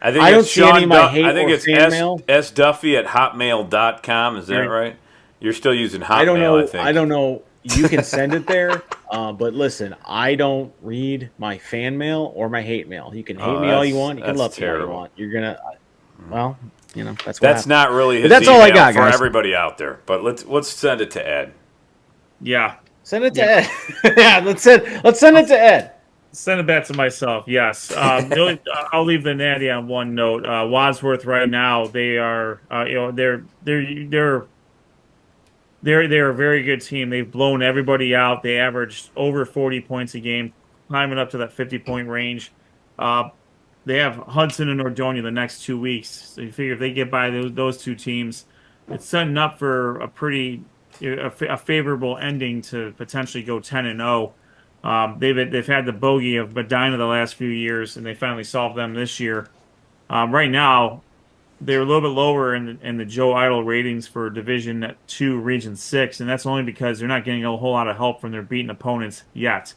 I don't see any of my hate or fan mail. sduffy@hotmail.com. Is that right? You're still using Hotmail, I think. I don't know. You can send it there, but listen, I don't read my fan mail or my hate mail. You can hate me all you want. You can love me all you want. You're gonna, that's what that's not really his that's email all I got, for guys. Everybody out there. But let's send it to Ed. Yeah, send it to Ed. Yeah, let's send it to Ed. Send it back to myself. Yes. I'll leave the Natty on one note. Wadsworth right now, they are, they're a very good team. They've blown everybody out. They averaged over 40 points a game, climbing up to that 50-point range. They have Hudson and Nordonia the next 2 weeks. So you figure if they get by those 2 teams, it's setting up for a favorable ending to potentially go 10-0. They've had the bogey of Medina the last few years, and they finally solved them this year. Right now, they're a little bit lower in the Joe Idle ratings for Division 2, Region 6, and that's only because they're not getting a whole lot of help from their beaten opponents yet.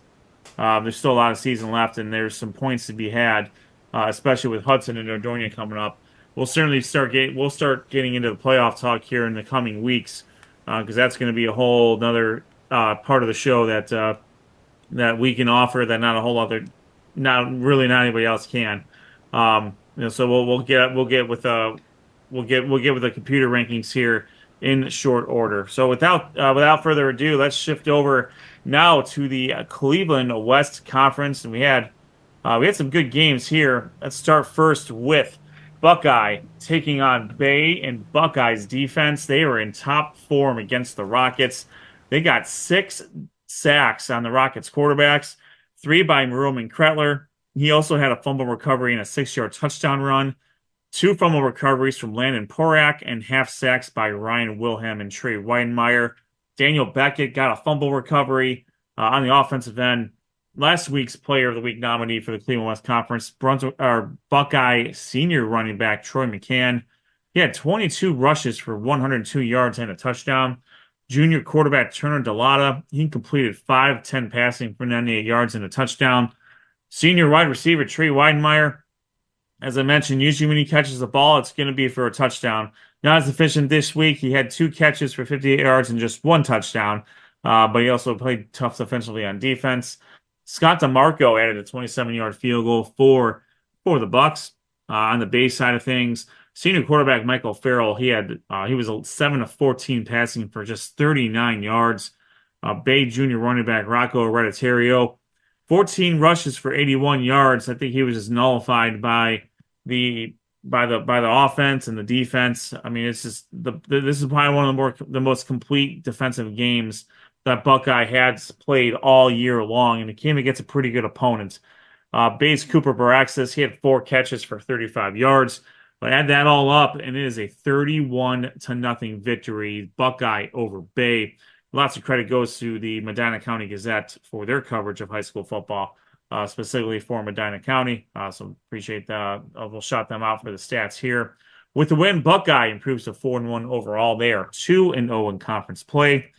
There's still a lot of season left, and there's some points to be had, especially with Hudson and Nordonia coming up. we'll certainly start getting into the playoff talk here in the coming weeks, because that's going to be a whole another part of the show that we can offer that not anybody else can. So we'll get with the computer rankings here in short order. So without further ado, let's shift over now to the Cleveland West Conference, and we had some good games here. Let's start first with Buckeye taking on Bay, and Buckeye's defense. They were in top form against the Rockets. They got 6 sacks on the Rockets quarterbacks, 3 by Maroman Kretler. He also had a fumble recovery and a 6-yard touchdown run, 2 fumble recoveries from Landon Porak, and half sacks by Ryan Wilhelm and Trey Weidenmeyer. Daniel Beckett got a fumble recovery on the offensive end. Last week's Player of the Week nominee for the Cleveland West Conference, Buckeye senior running back Troy McCann. He had 22 rushes for 102 yards and a touchdown. Junior quarterback Turner Delata, he completed 5 of 10 passing for 98 yards and a touchdown. Senior wide receiver Trey Weidenmeyer, as I mentioned, usually when he catches the ball, it's going to be for a touchdown. Not as efficient this week. He had 2 catches for 58 yards and just 1 touchdown, but he also played tough defensively on defense. Scott DeMarco added a 27-yard field goal for the Bucks. On the Bay side of things, senior quarterback Michael Farrell, he was 7 of 14 passing for just 39 yards. Bay junior running back Rocco Hereditario, 14 rushes for 81 yards. I think he was just nullified by the offense and the defense. I mean, it's just this is probably one of the most complete defensive games that Buckeye has played all year long, and it came against a pretty good opponent. Bay's Cooper Baraxis, he had 4 catches for 35 yards. But add that all up, and it is a 31-0 victory, Buckeye over Bay. Lots of credit goes to the Medina County Gazette for their coverage of high school football, specifically for Medina County. So appreciate that. We'll shout them out for the stats here. With the win, Buckeye improves to 4-1 overall. They are 2-0 in conference play.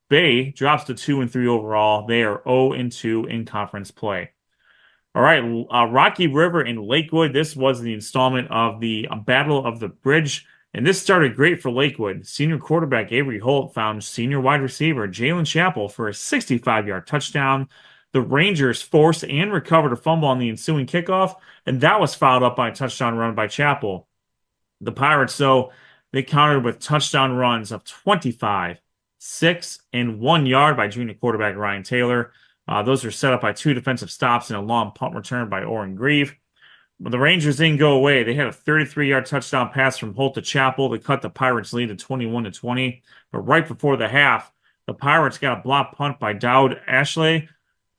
Bay drops to 2-3 overall. They are 0-2 in conference play. All right, Rocky River and Lakewood. This was the installment of the Battle of the Bridge, and this started great for Lakewood. Senior quarterback Avery Holt found senior wide receiver Jalen Chappell for a 65-yard touchdown. The Rangers forced and recovered a fumble on the ensuing kickoff, and that was followed up by a touchdown run by Chappell. The Pirates, though, they countered with touchdown runs of 25, 6, and 1 yard by junior quarterback Ryan Taylor. Those are set up by 2 defensive stops and a long punt return by Orrin Grieve. But the Rangers didn't go away. They had a 33-yard touchdown pass from Holt to Chappell to cut the Pirates' lead to 21-20. But right before the half, the Pirates got a block punt by Dowd Ashley,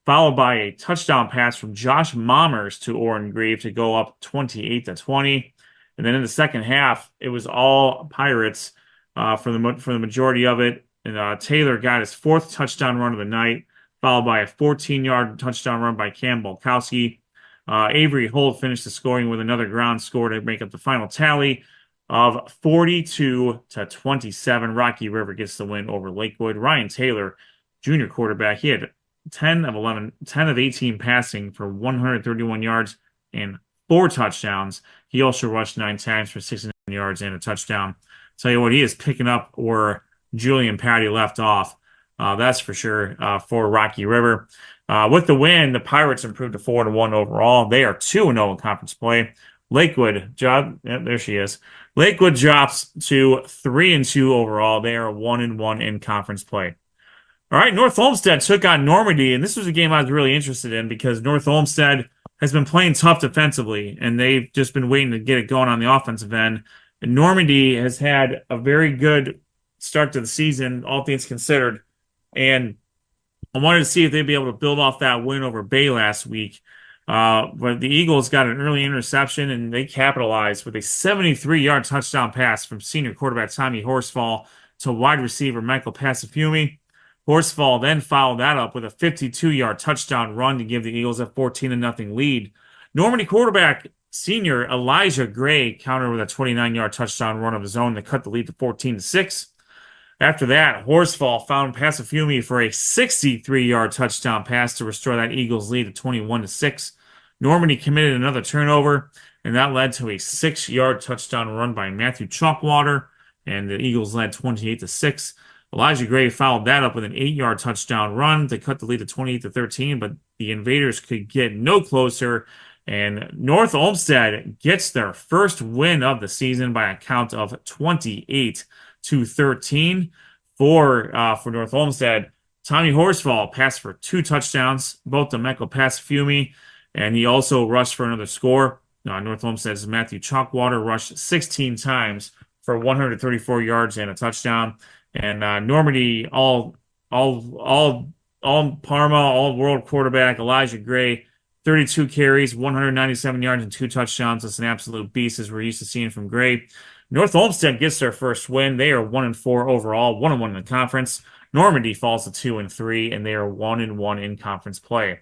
followed by a touchdown pass from Josh Mammers to Orrin Grieve to go up 28-20. And then in the second half, it was all Pirates for the majority of it. And Taylor got his 4th touchdown run of the night, followed by a 14-yard touchdown run by Cam Bolkowski. Avery Holt finished the scoring with another ground score to make up the final tally of 42-27. Rocky River gets the win over Lakewood. Ryan Taylor, junior quarterback, he had 10 of 18 passing for 131 yards and 4 touchdowns. He also rushed 9 times for 69 yards and a touchdown. Tell you what, he is picking up where Julian Patty left off. That's for sure for Rocky River. With the win, the Pirates improved to 4-1 overall. They are 2-0 in conference play. Lakewood, there she is. Lakewood drops to 3-2 overall. They are 1-1 in conference play. All right, North Olmsted took on Normandy, and this was a game I was really interested in because North Olmsted has been playing tough defensively, and they've just been waiting to get it going on the offensive end. And Normandy has had a very good start to the season, all things considered, and I wanted to see if they'd be able to build off that win over Bay last week. But the Eagles got an early interception, and they capitalized with a 73-yard touchdown pass from senior quarterback Tommy Horsfall to wide receiver Michael Passafiumi. Horsfall then followed that up with a 52-yard touchdown run to give the Eagles a 14-0 lead. Normandy quarterback senior Elijah Gray countered with a 29-yard touchdown run of his own to cut the lead to 14-6. After that, Horsfall found Passafiumi for a 63-yard touchdown pass to restore that Eagles lead to 21-6. Normandy committed another turnover, and that led to a 6-yard touchdown run by Matthew Chalkwater, and the Eagles led 28-6. Elijah Gray followed that up with an 8-yard touchdown run to cut the lead to 28-13, but the Invaders could get no closer, and North Olmsted gets their first win of the season by a count of 28-13 for North Olmsted. Tommy Horsfall passed for 2 touchdowns, both to Michael Pasafumi, and he also rushed for another score. North Olmsted's Matthew Chalkwater rushed 16 times for 134 yards and a touchdown. And Normandy, all Parma, all-world quarterback Elijah Gray, 32 carries, 197 yards, and 2 touchdowns. That's an absolute beast, as we're used to seeing from Gray. North Olmsted gets their first win. They are 1-4 overall, 1-1 in the conference. Normandy falls to 2-3, and they are 1-1 in conference play.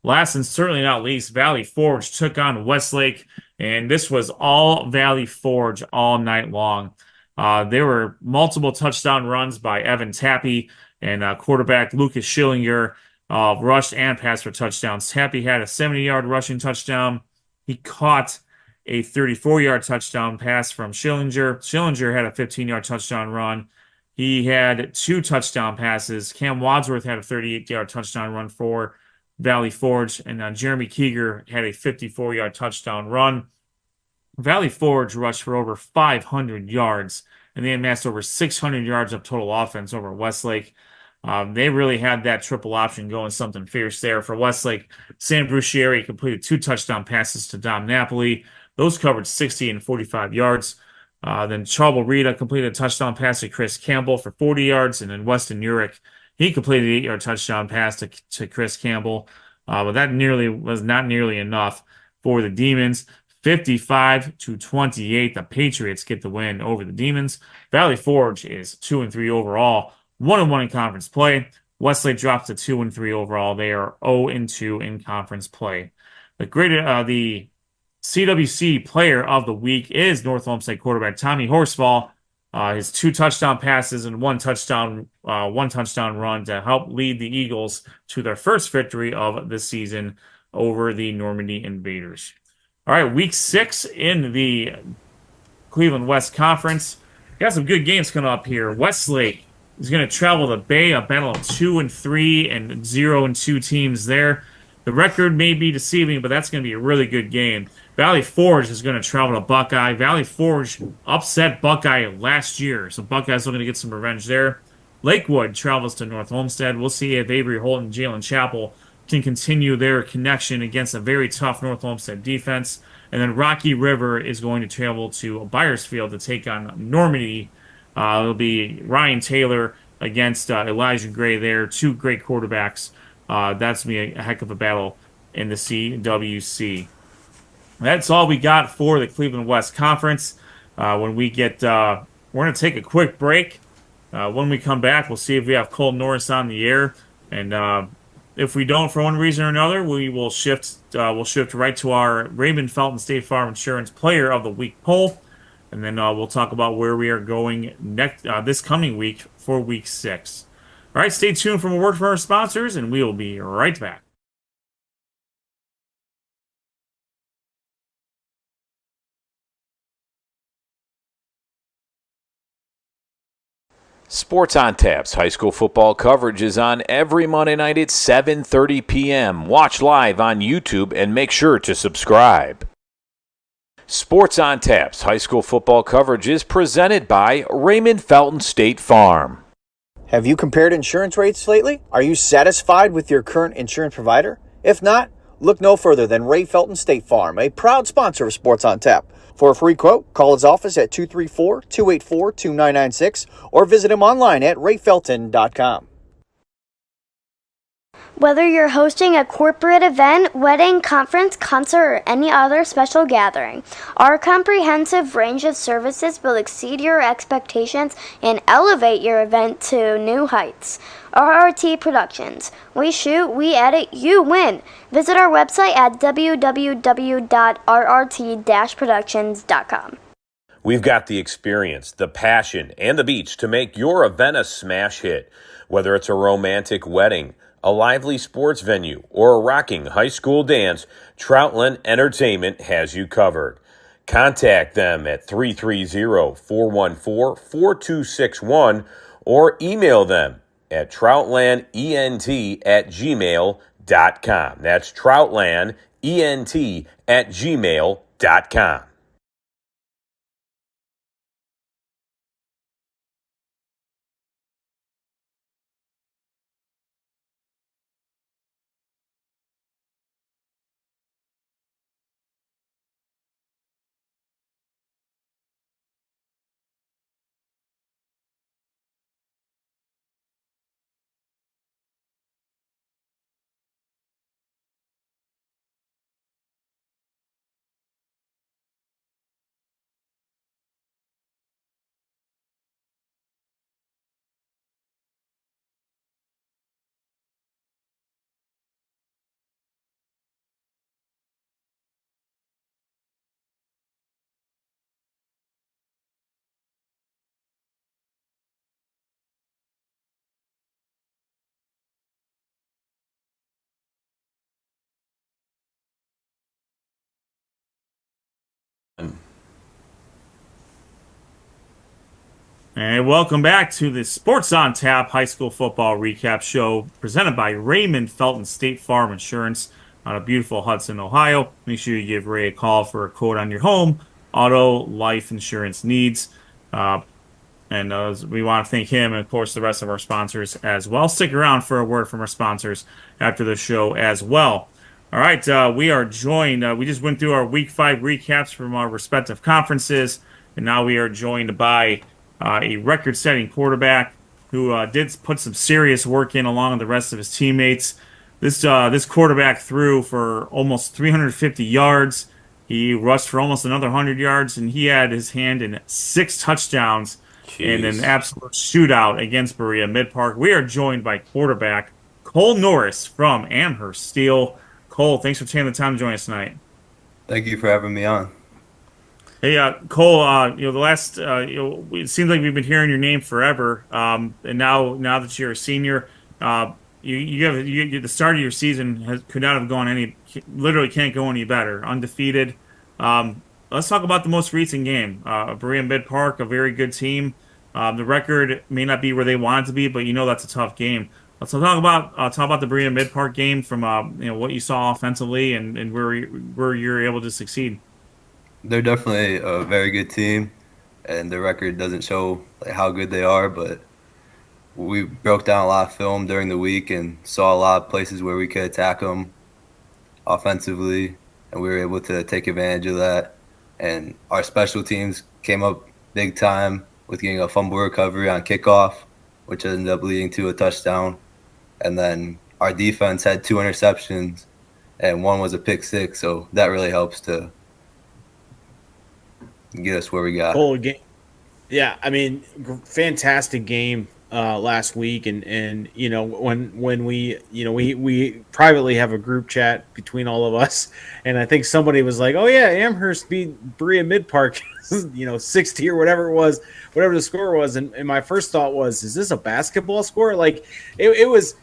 Last and certainly not least, Valley Forge took on Westlake, and this was all Valley Forge all night long. There were multiple touchdown runs by Evan Tappy, and quarterback Lucas Schillinger rushed and passed for touchdowns. Tappy had a 70-yard rushing touchdown. He caught a 34-yard touchdown pass from Schillinger. Schillinger had a 15-yard touchdown run. He had 2 touchdown passes. Cam Wadsworth had a 38-yard touchdown run for Valley Forge, and Jeremy Keeger had a 54-yard touchdown run. Valley Forge rushed for over 500 yards, and they amassed over 600 yards of total offense over Westlake. They really had that triple option going something fierce there. For Westlake, Sam Brucieri completed 2 touchdown passes to Dom Napoli. Those covered 60 and 45 yards. Then Charbel Rita completed a touchdown pass to Chris Campbell for 40 yards, and then Weston Urich, he completed an 8-yard touchdown pass to Chris Campbell. But that was not nearly enough for the Demons. 55-28, the Patriots get the win over the Demons. Valley Forge is 2-3 overall, 1-1 in conference play. Westlake drops to 2-3 overall. They are 0-2 in conference play. The CWC Player of the Week is North Olmsted quarterback Tommy Horsfall. His 2 touchdown passes and one touchdown run to help lead the Eagles to their first victory of the season over the Normandy Invaders. All right, week 6 in the Cleveland West Conference. Got some good games coming up here. Westlake is going to travel to Bay, a battle of 2-3 and 0-2 teams there. The record may be deceiving, but that's going to be a really good game. Valley Forge is going to travel to Buckeye. Valley Forge upset Buckeye last year, so Buckeye's looking to get some revenge there. Lakewood travels to North Olmsted. We'll see if Avery Holt and Jalen Chappell can continue their connection against a very tough North Olmsted defense. And then Rocky River is going to travel to Byersfield to take on Normandy. It'll be Ryan Taylor against Elijah Gray there. 2 great quarterbacks. That's going to be a heck of a battle in the CWC. That's all we got for the Cleveland West Conference. When we get, we're going to take a quick break. When we come back, we'll see if we have Cole Norris on the air, and if we don't, for one reason or another, we will shift. We'll shift right to our Raymond Felton State Farm Insurance Player of the Week poll, and then we'll talk about where we are going next this coming week for Week 6. All right, stay tuned for a word from our sponsors, and we will be right back. Sports on Tap's high school football coverage is on every Monday night at 7:30 p.m. Watch live on YouTube and make sure to subscribe. Sports on Tap's high school football coverage is presented by Raymond Felton State Farm. Have you compared insurance rates lately? Are you satisfied with your current insurance provider? If not, look no further than Ray Felton State Farm, a proud sponsor of Sports on Tap. For a free quote, call his office at 234-284-2996 or visit him online at rayfelton.com. Whether you're hosting a corporate event, wedding, conference, concert, or any other special gathering, our comprehensive range of services will exceed your expectations and elevate your event to new heights. RRT Productions. We shoot, we edit, you win. Visit our website at www.rrt-productions.com. We've got the experience, the passion, and the beach to make your event a smash hit. Whether it's a romantic wedding, a lively sports venue, or a rocking high school dance, Troutland Entertainment has you covered. Contact them at 330-414-4261 or email them at troutlandent@gmail.com. That's troutlandent@gmail.com. And welcome back to the Sports on Tap High School Football Recap Show presented by Raymond Felton State Farm Insurance out of beautiful Hudson, Ohio. Make sure you give Ray a call for a quote on your home, auto, life insurance needs. And we want to thank him and, of course, the rest of our sponsors as well. Stick around for a word from our sponsors after the show as well. All right, we are joined. We just went through our Week 5 recaps from our respective conferences, and now we are joined by a record-setting quarterback who did put some serious work in along with the rest of his teammates. This quarterback threw for almost 350 yards. He rushed for almost another 100 yards, and he had his hand in 6 touchdowns in an absolute shootout against Berea Mid-Park. We are joined by quarterback Cole Norris from Amherst Steel. Cole, thanks for taking the time to join us tonight. Thank you for having me on. Hey, Cole. The last it seems like we've been hearing your name forever, and now that you're a senior, the start of your season could not have gone literally can't go any better. Undefeated. Let's talk about the most recent game. Berea Mid-Park, a very good team. The record may not be where they want it to be, but that's a tough game. Let's talk about the Berea Mid-Park game from what you saw offensively and where you're able to succeed. They're definitely a very good team, and their record doesn't show how good they are, but we broke down a lot of film during the week and saw a lot of places where we could attack them offensively, and we were able to take advantage of that. And our special teams came up big time with getting a fumble recovery on kickoff, which ended up leading to a touchdown. And then our defense had 2 interceptions, and one was a pick 6, so that really helps to get us where we got. Whole game. Yeah, I mean, fantastic game last week, and when we privately have a group chat between all of us, and I think somebody was like, "Oh yeah, Amherst beat Berea Mid-Park, 60 or whatever it was, whatever the score was," and my first thought was, "Is this a basketball score?" Like it was.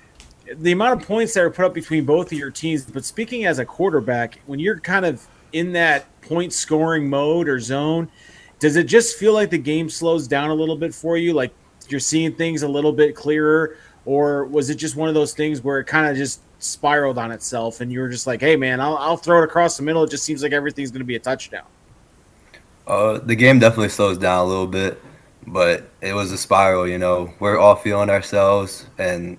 The amount of points that are put up between both of your teams. But speaking as a quarterback, when you're kind of in that point scoring mode or zone, does it just feel like the game slows down a little bit for you? Like you're seeing things a little bit clearer, or was it just one of those things where it kind of just spiraled on itself and you were just like, hey man, I'll throw it across the middle. It just seems like everything's going to be a touchdown. The game definitely slows down a little bit, but it was a spiral, we're all feeling ourselves, and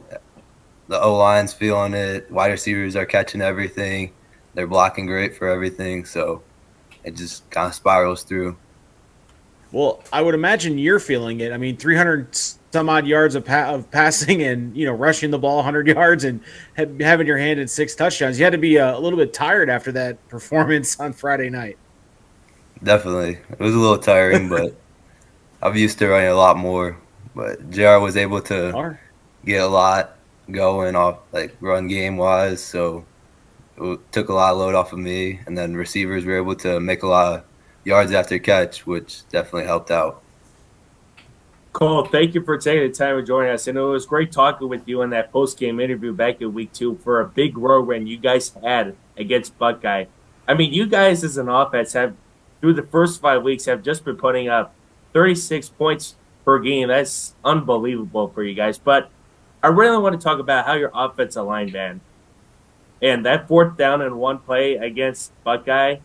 the O-line's feeling it. Wide receivers are catching everything. They're blocking great for everything, so it just kind of spirals through. Well, I would imagine you're feeling it. I mean, 300 some odd yards of passing and, rushing the ball 100 yards and having your hand in 6 touchdowns. You had to be a little bit tired after that performance on Friday night. Definitely. It was a little tiring, but I'm used to running a lot more. But JR was able to get a lot going off, run game wise, so it took a lot of load off of me, and then receivers were able to make a lot of yards after catch, which definitely helped out. Cole, thank you for taking the time to join us, and it was great talking with you in that post-game interview back in week 2 for a big road win you guys had against Buckeye. I mean, you guys as an offense have through the first 5 weeks have just been putting up 36 points per game. That's unbelievable for you guys. But I really want to talk about how your offensive line, man. And that 4th down and 1 play against Buckeye,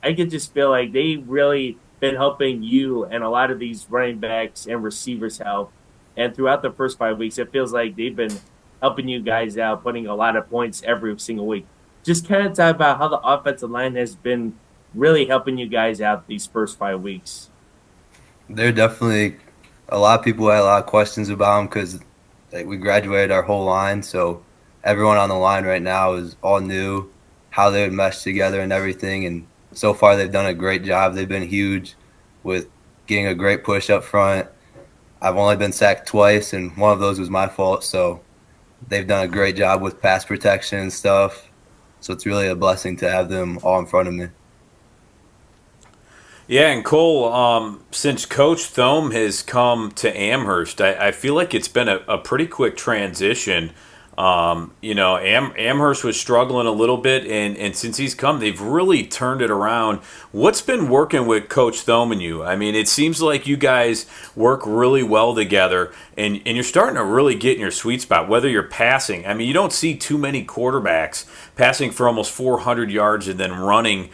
I could just feel like they really been helping you and a lot of these running backs and receivers help. And throughout the first 5 weeks, it feels like they've been helping you guys out, putting a lot of points every single week. Just kind of talk about how the offensive line has been really helping you guys out these first 5 weeks. They're definitely a lot of people had a lot of questions about them because we graduated our whole line, so everyone on the line right now is all new, how they would mesh together and everything. And so far, they've done a great job. They've been huge with getting a great push up front. I've only been sacked twice, and one of those was my fault. So they've done a great job with pass protection and stuff. So it's really a blessing to have them all in front of me. Yeah, and Cole, since Coach Thome has come to Amherst, I feel like it's been a pretty quick transition. Amherst was struggling a little bit, and since he's come, they've really turned it around. What's been working with Coach Thome and you? I mean, it seems like you guys work really well together, and you're starting to really get in your sweet spot, whether you're passing. I mean, you don't see too many quarterbacks passing for almost 400 yards and then running,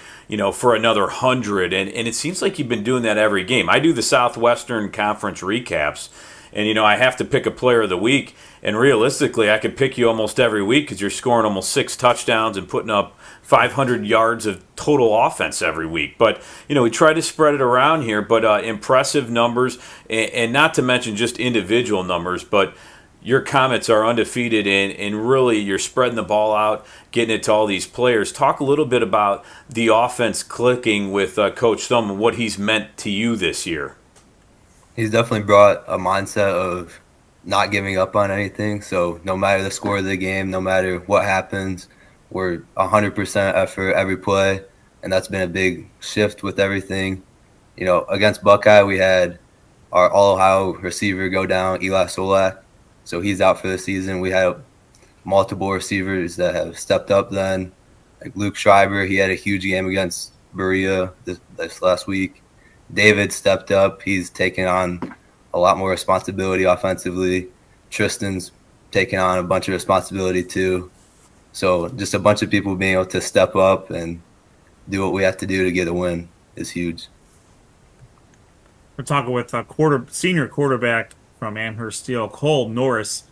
for another 100, and it seems like you've been doing that every game. I do the Southwestern Conference recaps, and, I have to pick a player of the week. And realistically, I could pick you almost every week because you're scoring almost 6 touchdowns and putting up 500 yards of total offense every week. But, we try to spread it around here. But impressive numbers, and not to mention just individual numbers. But your Comets are undefeated, and really you're spreading the ball out, getting it to all these players. Talk a little bit about the offense clicking with Coach Thome and what he's meant to you this year. He's definitely brought a mindset of not giving up on anything. So no matter the score of the game, no matter what happens, we're 100% effort every play, and that's been a big shift with everything. Against Buckeye, we had our All-Ohio receiver go down, Eli Solak, so he's out for the season. We had multiple receivers that have stepped up then, like Luke Schreiber. He had a huge game against Berea this last week. David stepped up. He's taken on a lot more responsibility offensively. Tristan's taken on a bunch of responsibility too. So just a bunch of people being able to step up and do what we have to do to get a win is huge. We're talking with senior quarterback from Amherst Steel, Cole Norris,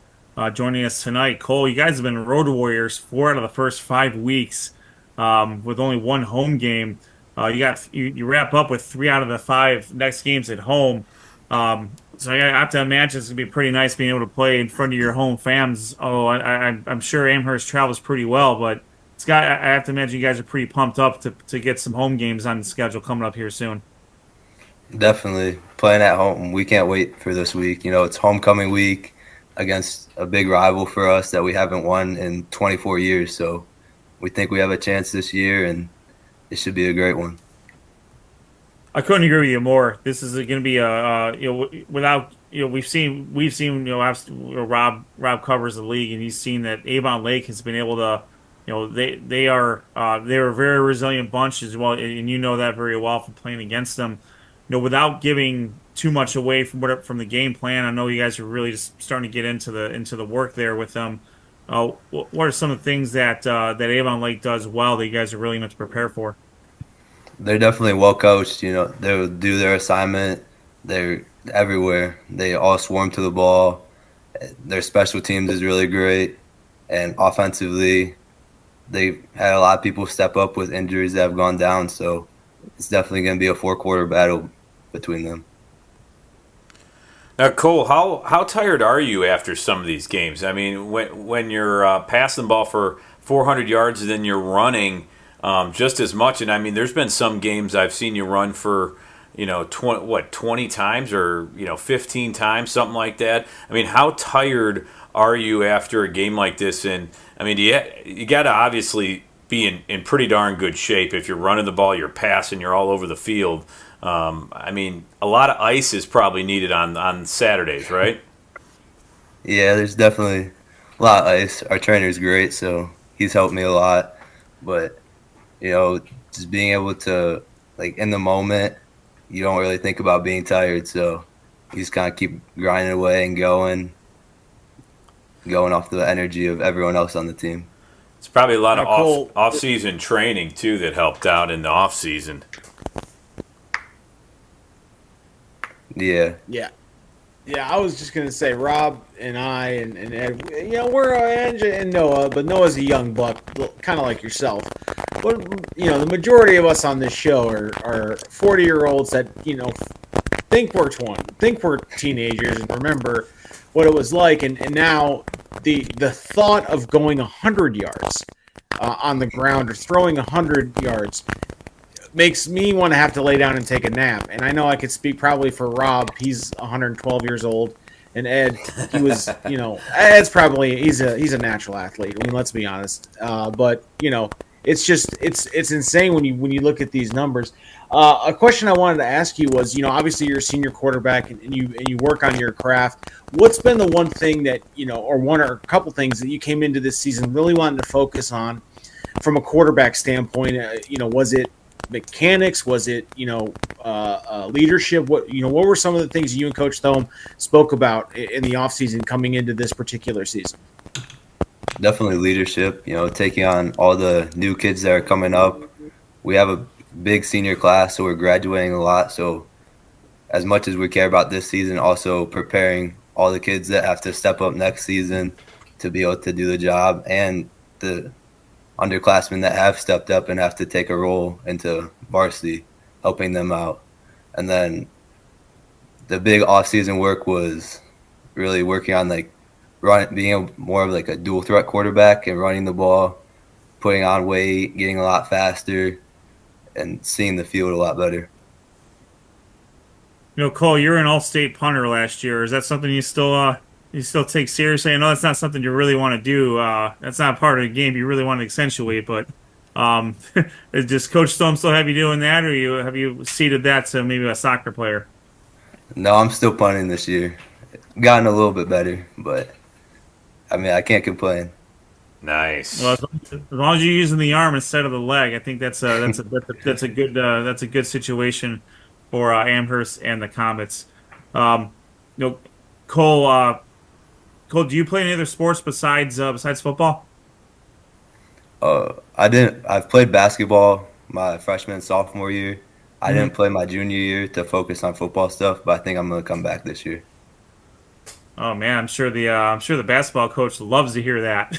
joining us tonight. Cole, you guys have been road warriors 4 out of the first 5 weeks with only 1 home game. You wrap up with 3 out of the 5 next games at home. So I have to imagine it's going to be pretty nice being able to play in front of your home fans. Oh, I'm sure Amherst travels pretty well, but I have to imagine you guys are pretty pumped up to get some home games on the schedule coming up here soon. Definitely. Playing at home, we can't wait for this week. It's homecoming week against a big rival for us that we haven't won in 24 years. So we think we have a chance this year, and it should be a great one. I couldn't agree with you more. This is going to be we've seen Rob covers the league, and he's seen that Avon Lake has been able to, they're a very resilient bunch as well, and that very well from playing against them. Without giving too much away from the game plan. I know you guys are really just starting to get into the work there with them. What are some of the things that Avon Lake does well that you guys are really meant to prepare for? They're definitely well coached. They'll do their assignment. They're everywhere. They all swarm to the ball. Their special teams is really great, and offensively, they've had a lot of people step up with injuries that have gone down. So it's definitely going to be a 4-quarter battle between them. Now, Cole, how tired are you after some of these games? I mean, when you're passing the ball for 400 yards and then you're running just as much, and I mean, there's been some games I've seen you run for 20 times or 15 times, something like that. I mean, how tired are you after a game like this? And I mean, you got to obviously be in pretty darn good shape if you're running the ball, you're passing, you're all over the field. I mean, a lot of ice is probably needed on Saturdays, right? Yeah, there's definitely a lot of ice. Our trainer's great, so he's helped me a lot. But, just being able to like in the moment, you don't really think about being tired. So you just kind of keep grinding away and going off the energy of everyone else on the team. It's probably a lot Now, of Cole, off-season training, too, that helped out in the off-season. Yeah. Yeah. Yeah, I was just gonna say Rob and I and Ed, we're and Noah, but Noah's a young buck, kind of like yourself. But the majority of us on this show are 40-year-olds that think we're 20, think we're teenagers, and remember what it was like. And now the thought of going 100 yards on the ground or throwing 100 yards makes me want to have to lay down and take a nap. And I know I could speak probably for Rob. He's 112 years old, and Ed, he was, Ed's probably he's a natural athlete. I mean, let's be honest. But it's just it's insane when you look at these numbers. A question I wanted to ask you was, obviously you're a senior quarterback and you work on your craft. What's been the one thing that or one or a couple things that you came into this season really wanting to focus on from a quarterback standpoint? Was it mechanics? Was it leadership? What were some of the things you and Coach Thome spoke about in the offseason coming into this particular season? Definitely leadership. Taking on all the new kids that are coming up. We have a big senior class, so we're graduating a lot. So as much as we care about this season, also preparing all the kids that have to step up next season to be able to do the job, and the underclassmen that have stepped up and have to take a role into varsity, helping them out. And then the big off-season work was really working on being more of like a dual threat quarterback and running the ball, putting on weight, getting a lot faster, and seeing the field a lot better. Cole, you're an all-state punter last year. Is that something you still take seriously? I know that's not something you really want to do. That's not part of the game you really want to accentuate. But does Coach Thome still have you doing that, or have you ceded that to maybe a soccer player? No, I'm still punting this year. Gotten a little bit better, but I mean, I can't complain. Nice. Well, as long as you're using the arm instead of the leg, I think that's a good situation for Amherst and the Comets. Cole, do you play any other sports besides football? I didn't. I've played basketball my freshman and sophomore year. I didn't play my junior year to focus on football stuff, but I think I'm going to come back this year. Oh man, I'm sure the basketball coach loves to hear that.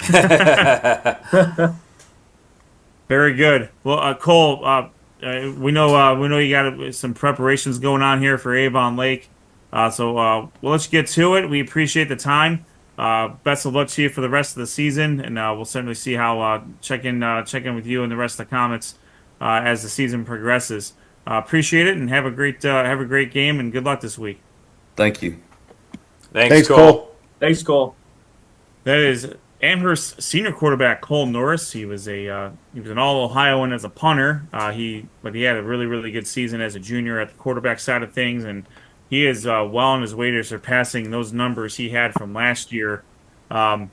Very good. Well, Cole, we know you got some preparations going on here for Avon Lake. So we'll let you get to it. We appreciate the time. Best of luck to you for the rest of the season, and we'll certainly see how check in with you and the rest of the Comets as the season progresses. Appreciate it, and have a great game, and good luck this week. Thank you. Thanks, Cole. Thanks, Cole. That is Amherst senior quarterback Cole Norris. He was an All-Ohioan as a punter. But he had a really, really good season as a junior at the quarterback side of things, and he is well on his way to surpassing those numbers he had from last year. I'm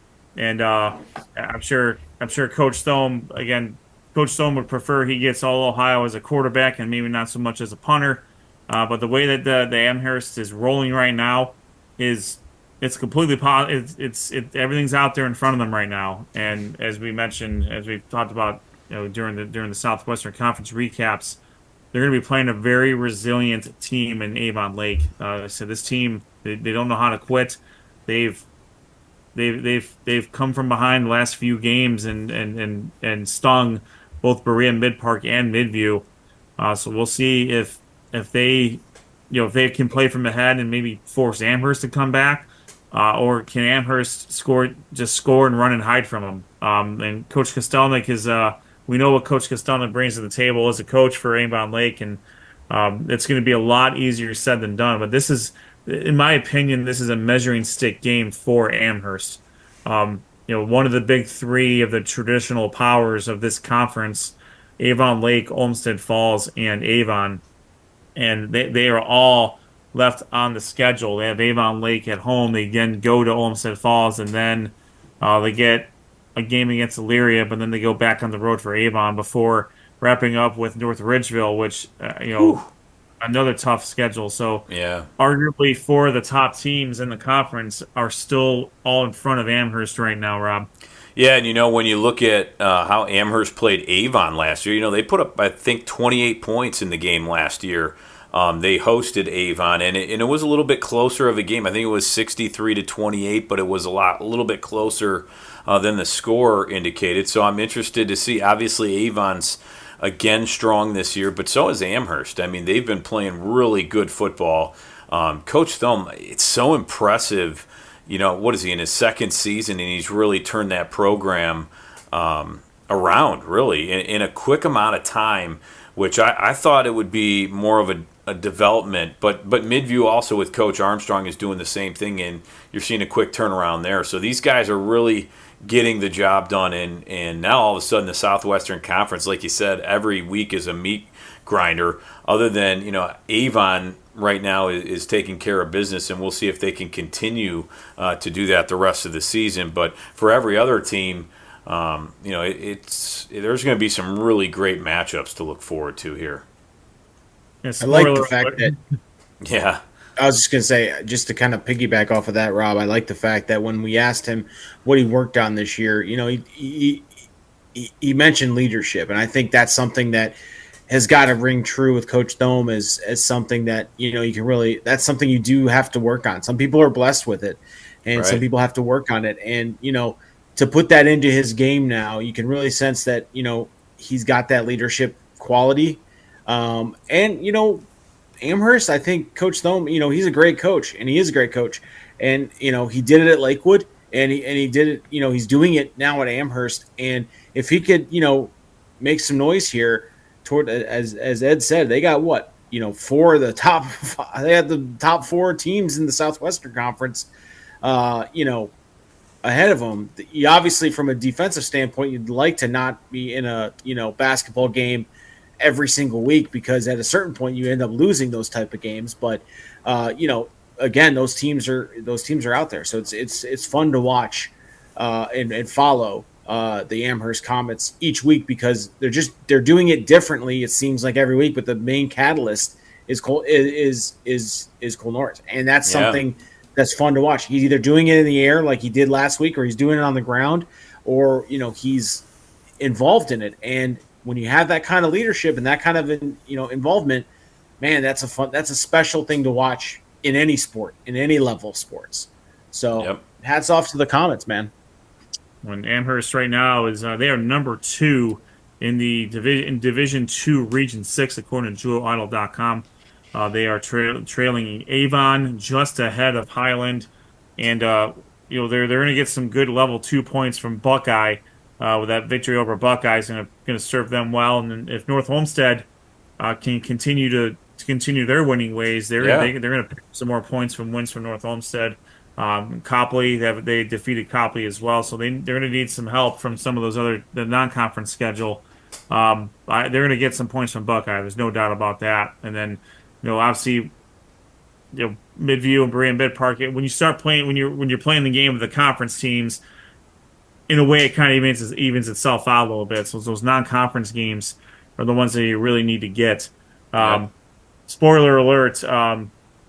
sure Coach Thome would prefer he gets All-Ohio as a quarterback and maybe not so much as a punter. But the way that the Amherst is rolling right now it's completely everything's out there in front of them right now. And as we mentioned, as we talked about, during the Southwestern Conference recaps, they're going to be playing a very resilient team in Avon Lake. So this team, they don't know how to quit. They've come from behind the last few games and stung both Berea Mid Park and Midview. So we'll see if they can play from ahead and maybe force Amherst to come back, or can Amherst score and run and hide from them. And Coach Kostelnik is. We know what Coach Kostelnik brings to the table as a coach for Avon Lake, and it's going to be a lot easier said than done. But this is, in my opinion, this is a measuring stick game for Amherst. One of the big three of the traditional powers of this conference, Avon Lake, Olmsted Falls, and Avon, and they are all left on the schedule. They have Avon Lake at home. They again go to Olmsted Falls, and then they get a game against Elyria, but then they go back on the road for Avon before wrapping up with North Ridgeville, which another tough schedule. So Yeah. arguably 4 of the top teams in the conference are still all in front of Amherst right now, Rob. Yeah, and when you look at how Amherst played Avon last year, they put up, I think, 28 points in the game last year. They hosted Avon, and it was a little bit closer of a game. I think it was 63-28, but it was a little bit closer than the score indicated. So I'm interested to see. Obviously, Avon's again strong this year, but so is Amherst. I mean, they've been playing really good football. Coach Thum, it's so impressive. What is he in his second season, and he's really turned that program around, really, in a quick amount of time, which I thought it would be more of a development. But Midview also with Coach Armstrong is doing the same thing, and you're seeing a quick turnaround there. So these guys are really getting the job done, and now all of a sudden the Southwestern Conference, like you said, every week is a meat grinder, other than Avon right now is taking care of business, and we'll see if they can continue to do that the rest of the season. But for every other team, there's going to be some really great matchups to look forward to here. Yeah, I like the fact that yeah. I was just going to say, just to kind of piggyback off of that, Rob, I like the fact that when we asked him what he worked on this year, he mentioned leadership, and I think that's something that has got to ring true with Coach Thome as something that, you can really – that's something you do have to work on. Some people are blessed with it, and some people have to work on it. And, to put that into his game now, you can really sense that, he's got that leadership quality. Amherst, I think Coach Thome, he's a great coach, and he is a great coach. And, he did it at Lakewood, and he did it, he's doing it now at Amherst. And if he could, make some noise here toward, as Ed said, they got what? 4 of the top – they had the top 4 teams in the Southwestern Conference, ahead of them. You obviously, from a defensive standpoint, you'd like to not be in a, basketball game every single week, because at a certain point you end up losing those type of games. But again, those teams are out there, so it's fun to watch and follow the Amherst Comets each week, because they're doing it differently. It seems like every week, but the main catalyst is Cole North, and that's something that's fun to watch. He's either doing it in the air like he did last week, or he's doing it on the ground, or he's involved in it. And when you have that kind of leadership and that kind of involvement, man, that's a special thing to watch in any sport, in any level of sports. So hats off to the Comets, man. When Amherst right now is they are number 2 in the Division 2 Region 6 according to JewelIdol.com. They are trailing Avon just ahead of Highland, and they're going to get some good level 2 points from Buckeye. With that victory over Buckeye is going to serve them well. And then if North Homestead can continue their winning ways, they're going to pick up some more points from wins from North Homestead. Copley, they defeated Copley as well, so they're going to need some help from some of the non-conference schedule. They're going to get some points from Buckeye. There's no doubt about that. And then obviously, Midview and Berea and Bed Park. When you start playing, when you're playing the game with the conference teams, in a way, it kind of evens itself out a little bit. So those non-conference games are the ones that you really need to get. Spoiler alert, I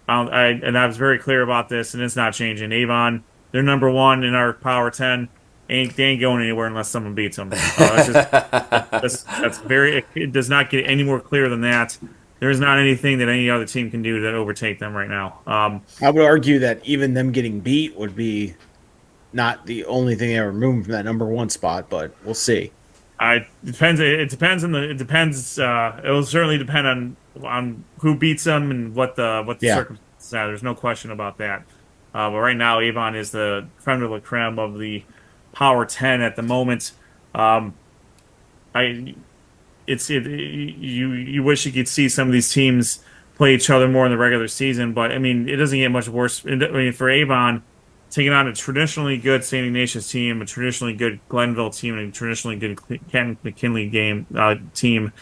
was very clear about this, and it's not changing. Avon, they're number 1 in our Power 10. They ain't going anywhere unless someone beats them. That's very. It does not get any more clear than that. There's not anything that any other team can do to overtake them right now. I would argue that even them getting beat would be not the only thing that removed from that number 1 spot, but we'll see. It depends. It depends. It will certainly depend on who beats them and what the circumstances are. There's no question about that. But right now, Avon is the creme de la creme of the Power 10 at the moment. You wish you could see some of these teams play each other more in the regular season, but I mean, it doesn't get much worse. For Avon, taking on a traditionally good St. Ignatius team, a traditionally good Glenville team, and a traditionally good Ken McKinley team.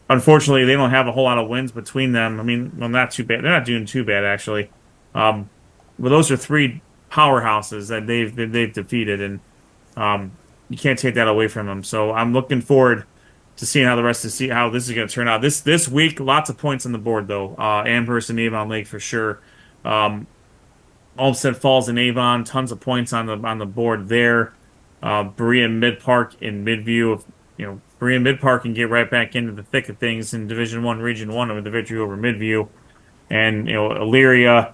Unfortunately, they don't have a whole lot of wins between them. I mean, well, not too bad. They're not doing too bad, actually. But those are 3 powerhouses that they've defeated, and you can't take that away from them. So I'm looking forward seeing how the rest of how this is going to turn out. This week, lots of points on the board though. Amherst and Avon Lake for sure. Olmsted Falls and Avon, tons of points on the board there. Berea Mid Park and Midview. Berea Mid Park can get right back into the thick of things in Division One, Region One with the victory over Midview, and Elyria.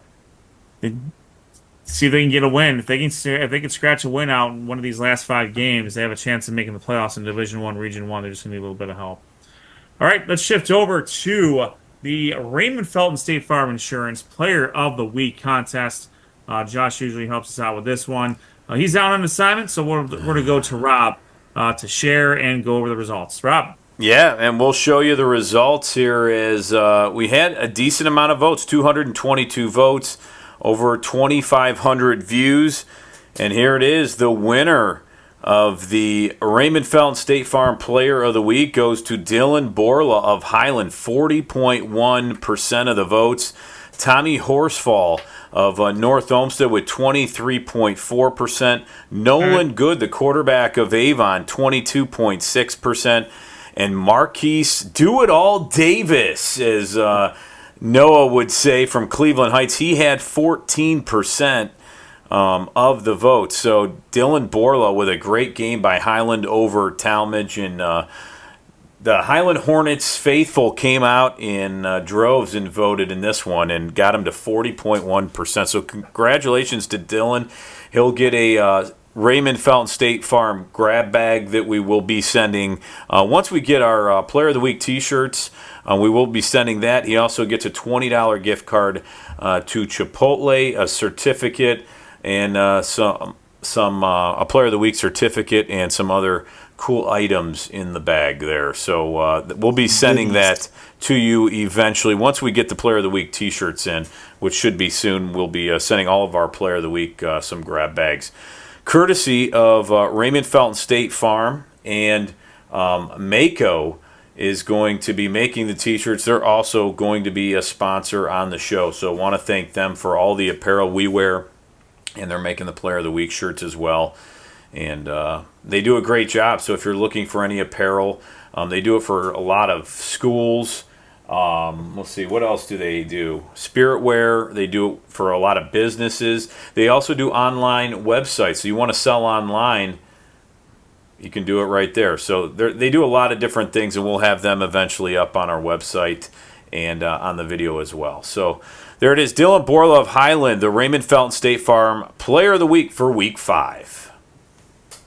See if they can get a win. If they can scratch a win out in one of these last 5 games, they have a chance of making the playoffs in Division One, Region One. They just need a little bit of help. All right, let's shift over to the Raymond Felton State Farm Insurance Player of the Week contest. Josh usually helps us out with this one. He's out on assignment, so we're going to go to Rob to share and go over the results. Rob. Yeah, and we'll show you the results here as we had a decent amount of votes, 222 votes, over 2,500 views. And here it is, the winner of the Raymond Felton State Farm Player of the Week goes to Dylan Borla of Highland, 40.1% of the votes. Tommy Horsfall of North Olmsted with 23.4%. Nolan Good, the quarterback of Avon, 22.6%. And Marquise Do-It-All Davis, as Noah would say, from Cleveland Heights, he had 14% of the vote. So Dylan Borla with a great game by Highland over Talmadge, and the Highland Hornets faithful came out in droves and voted in this one and got him to 40.1%. So congratulations to Dylan. He'll get a Raymond Felton State Farm grab bag that we will be sending. Once we get our Player of the Week t-shirts, we will be sending that. He also gets a $20 gift card to Chipotle, a certificate, and a Player of the Week certificate and some other cool items in the bag there. So we'll be sending that to you eventually. Once we get the Player of the Week t-shirts in, which should be soon, we'll be sending all of our Player of the Week some grab bags. Courtesy of Raymond Felton State Farm, and Mako is going to be making the t-shirts. They're also going to be a sponsor on the show, so I want to thank them for all the apparel we wear, and they're making the Player of the Week shirts as well. And they do a great job. So if you're looking for any apparel, they do it for a lot of schools. Let's see, what else do they do? Spirit wear, they do it for a lot of businesses. They also do online websites. So you want to sell online, you can do it right there. So they do a lot of different things, and we'll have them eventually up on our website and on the video as well. So there it is, Dylan Borla of Highland, the Raymond Felton State Farm Player of the Week for Week 5.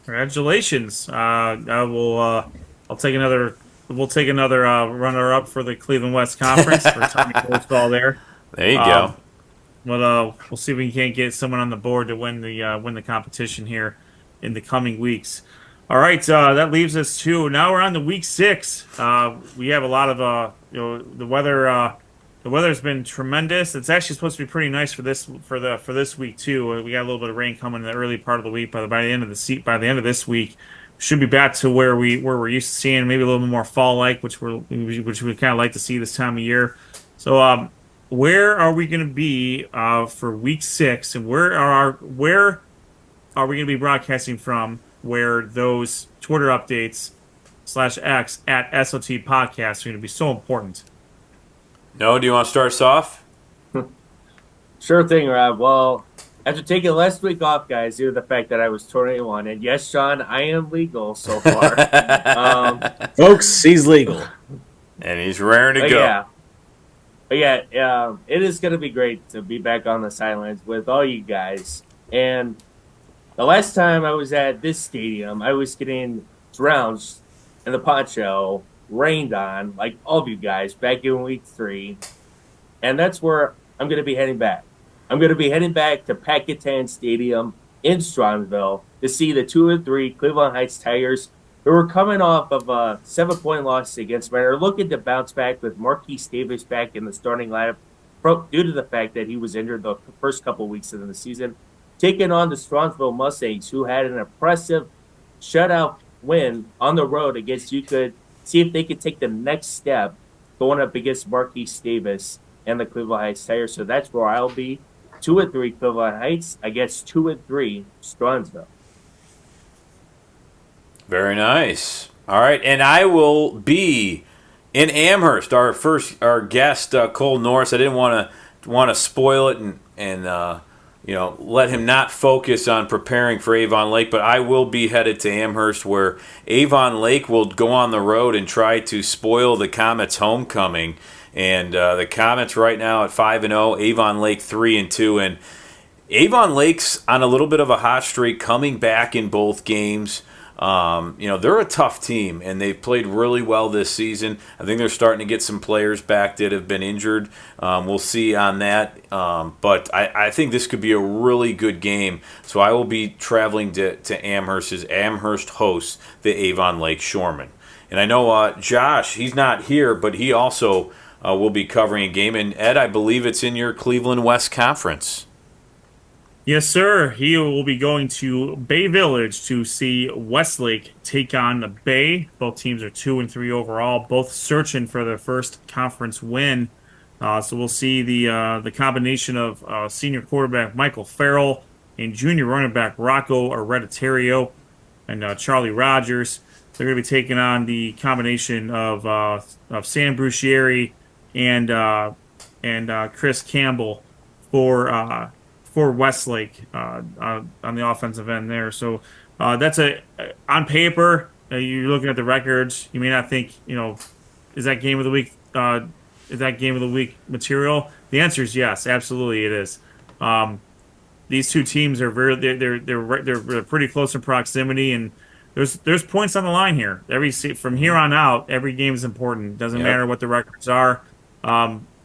Congratulations! I'll take another. We'll take another runner-up for the Cleveland West Conference for Tommy Holtzball there. There you go. But we'll see if we can't get someone on the board to win the competition here in the coming weeks. All right, that leaves us to now we're on to Week 6. We have a lot of the weather. The weather's been tremendous. It's actually supposed to be pretty nice for this week too. We got a little bit of rain coming in the early part of the week. By the end of this week, we should be back to where we're used to seeing, maybe a little bit more fall-like, which we kind of like to see this time of year. So, where are we going to be for Week 6, and where are we going to be broadcasting from? Where those Twitter updates /X at SOT podcast are going to be so important. No, do you want to start us off? Sure thing, Rob. Well, after taking last week off, guys, due to the fact that I was 21, and yes, Sean, I am legal so far. Folks, he's legal. And he's raring to go. Yeah, it is going to be great to be back on the sidelines with all you guys. And the last time I was at this stadium, I was getting drowned in the poncho, rained on, like all of you guys, back in Week 3. And that's where I'm going to be heading back. I'm going to be heading back to Packatan Stadium in Strongsville to see the 2-3 Cleveland Heights Tigers, who were coming off of a 7-point loss against Manor, looking to bounce back with Marquise Davis back in the starting lineup due to the fact that he was injured the first couple weeks of the season, taking on the Strongsville Mustangs, who had an impressive shutout win on the road against UConn. See if they could take the next step going up against Marquise Davis and the Cleveland Heights Tigers. So that's where I'll be. 2-3 Cleveland Heights against 2-3 Strongsville. Very nice. All right, and I will be in Amherst. Our guest Cole Norris. I didn't want to spoil it and let him not focus on preparing for Avon Lake, but I will be headed to Amherst, where Avon Lake will go on the road and try to spoil the Comets' homecoming. And the Comets right now at 5-0, Avon Lake 3-2, and Avon Lake's on a little bit of a hot streak, coming back in both games. They're a tough team, and they've played really well this season. I think they're starting to get some players back that have been injured. We'll see on that. But I think this could be a really good game. So I will be traveling to Amherst as Amherst hosts the Avon Lake Shoremen. And I know Josh, he's not here, but he also will be covering a game. And Ed, I believe it's in your Cleveland West Conference. Yes, sir. He will be going to Bay Village to see Westlake take on the Bay. Both teams are 2-3 overall, both searching for their first conference win. So we'll see the combination of senior quarterback Michael Farrell and junior running back Rocco Hereditario and Charlie Rogers. They're going to be taking on the combination of Sam Brucieri and Chris Campbell for Westlake on the offensive end there. So that's on paper, you're looking at the records, you may not think, is that game of the week material? The answer is yes, absolutely it is. These two teams are they're pretty close in proximity, and there's points on the line here. From here on out, every game is important. Doesn't matter what the records are.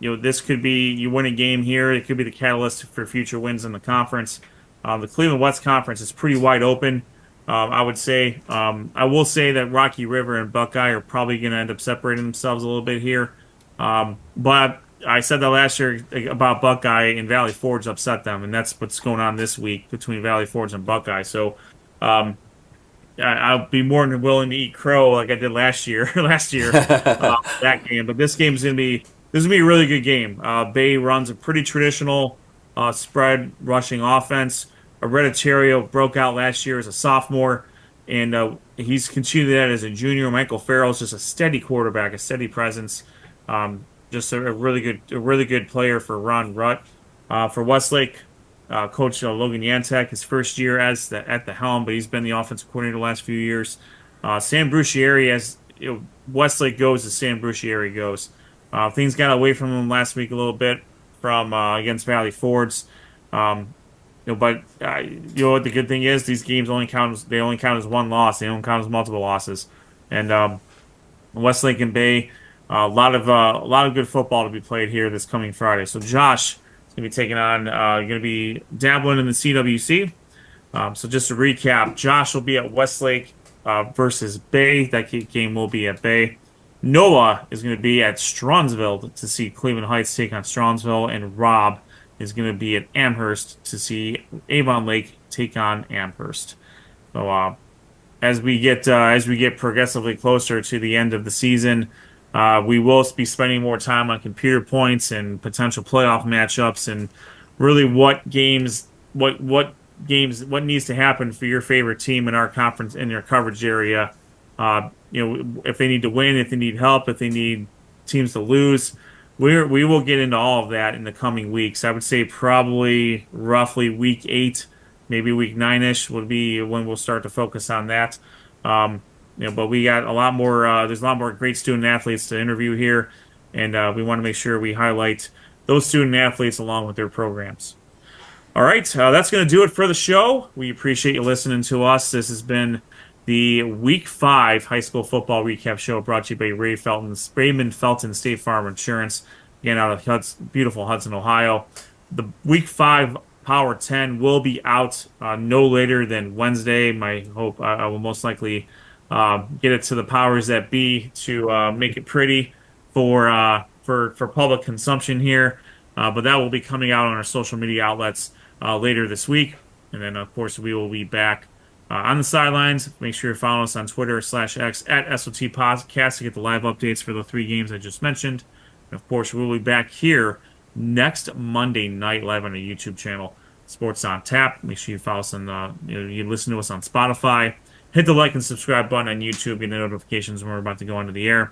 This could be, you win a game here, it could be the catalyst for future wins in the conference. The Cleveland West Conference is pretty wide open, I would say. I will say that Rocky River and Buckeye are probably going to end up separating themselves a little bit here. But I said that last year about Buckeye, and Valley Forge upset them, and that's what's going on this week between Valley Forge and Buckeye. So I'll be more than willing to eat crow like I did last year, that game. But this game's going to be a really good game. Bay runs a pretty traditional spread rushing offense. Hereditario broke out last year as a sophomore, and he's continued that as a junior. Michael Farrell is just a steady quarterback, a steady presence. Just a really good player for Ron Rutt. For Westlake, Coach Logan Yantek, his first year at the helm, but he's been the offensive coordinator the last few years. Sam Brucieri, as Westlake goes as Sam Brucieri goes. Things got away from him last week a little bit from against Valley Fords. But what the good thing is, these games only count as one loss. They don't count as multiple losses. And Westlake and Bay, a lot of good football to be played here this coming Friday. So Josh is going to be taking on, going to be dabbling in the CWC. So just to recap, Josh will be at Westlake versus Bay. That game will be at Bay. Noah is going to be at Stronsville to see Cleveland Heights take on Stronsville, and Rob is going to be at Amherst to see Avon Lake take on Amherst. So as we get progressively closer to the end of the season, we will be spending more time on computer points and potential playoff matchups, and really what needs to happen for your favorite team in our conference, in your coverage area. If they need to win, if they need help, if they need teams to lose, we will get into all of that in the coming weeks. I would say probably roughly week 8, maybe week 9-ish would be when we'll start to focus on that. But we got a lot more. There's a lot more great student athletes to interview here, and we want to make sure we highlight those student athletes along with their programs. All right, that's going to do it for the show. We appreciate you listening to us. This has been the Week 5 High School Football Recap Show, brought to you by Raymond Felton State Farm Insurance, again out of beautiful Hudson, Ohio. The Week 5 Power 10 will be out no later than Wednesday. My hope, I will most likely get it to the powers that be to make it pretty for public consumption here. But that will be coming out on our social media outlets later this week. And then, of course, we will be back on the sidelines. Make sure you follow us on Twitter /X at SOT Podcast to get the live updates for the 3 games I just mentioned. And of course, we'll be back here next Monday night live on the YouTube channel, Sports on Tap. Make sure you follow us on you listen to us on Spotify, hit the like and subscribe button on YouTube. Get the notifications when we're about to go onto the air.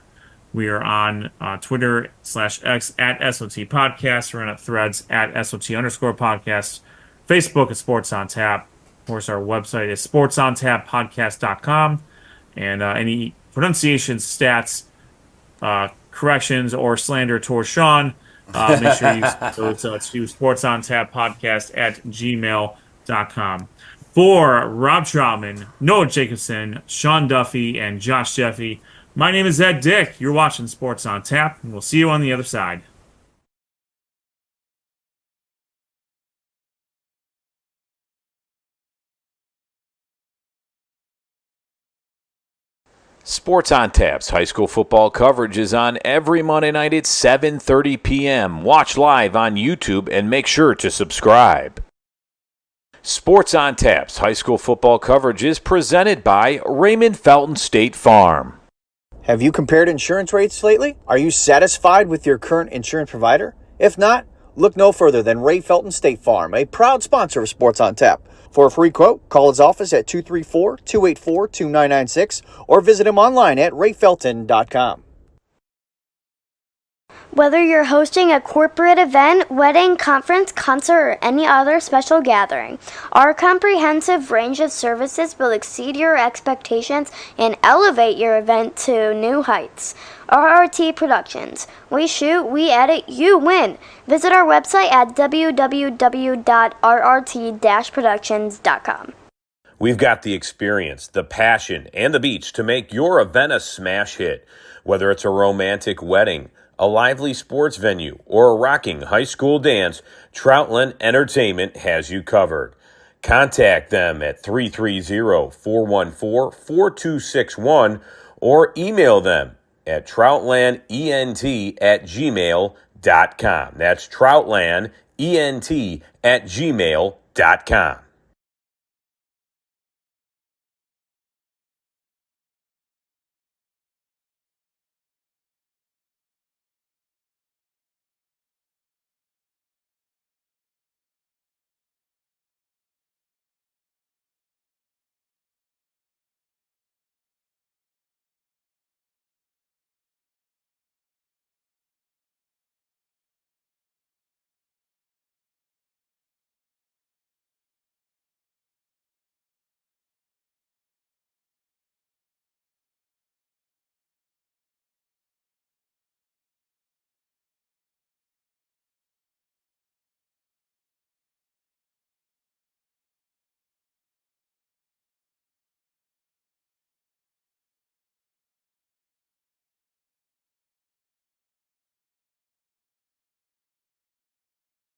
We are on Twitter/X at SOT Podcast. We're on Threads at SOT_podcast. Facebook is Sports on Tap. Of course, our website is sportsontappodcast.com. And any pronunciations, stats, corrections, or slander towards Sean, make sure you to sportsontappodcast@gmail.com. For Rob Troutman, Noah Jacobson, Sean Duffy, and Josh Jeffy, my name is Ed Dick. You're watching Sports on Tap, and we'll see you on the other side. Sports on Tap's high school football coverage is on every Monday night at 7:30 p.m. Watch live on YouTube and make sure to subscribe. Sports on Tap's high school football coverage is presented by Raymond Felton State Farm. Have you compared insurance rates lately? Are you satisfied with your current insurance provider? If not, look no further than Ray Felton State Farm, a proud sponsor of Sports on Tap. For a free quote, call his office at 234-284-2996 or visit him online at rayfelton.com. Whether you're hosting a corporate event, wedding, conference, concert, or any other special gathering, our comprehensive range of services will exceed your expectations and elevate your event to new heights. RRT Productions. We shoot, we edit, you win. Visit our website at www.rrt-productions.com. We've got the experience, the passion, and the beach to make your event a smash hit. Whether it's a romantic wedding, a lively sports venue, or a rocking high school dance, Troutland Entertainment has you covered. Contact them at 330-414-4261 or email them at troutlandent@gmail.com. That's troutlandent@gmail.com.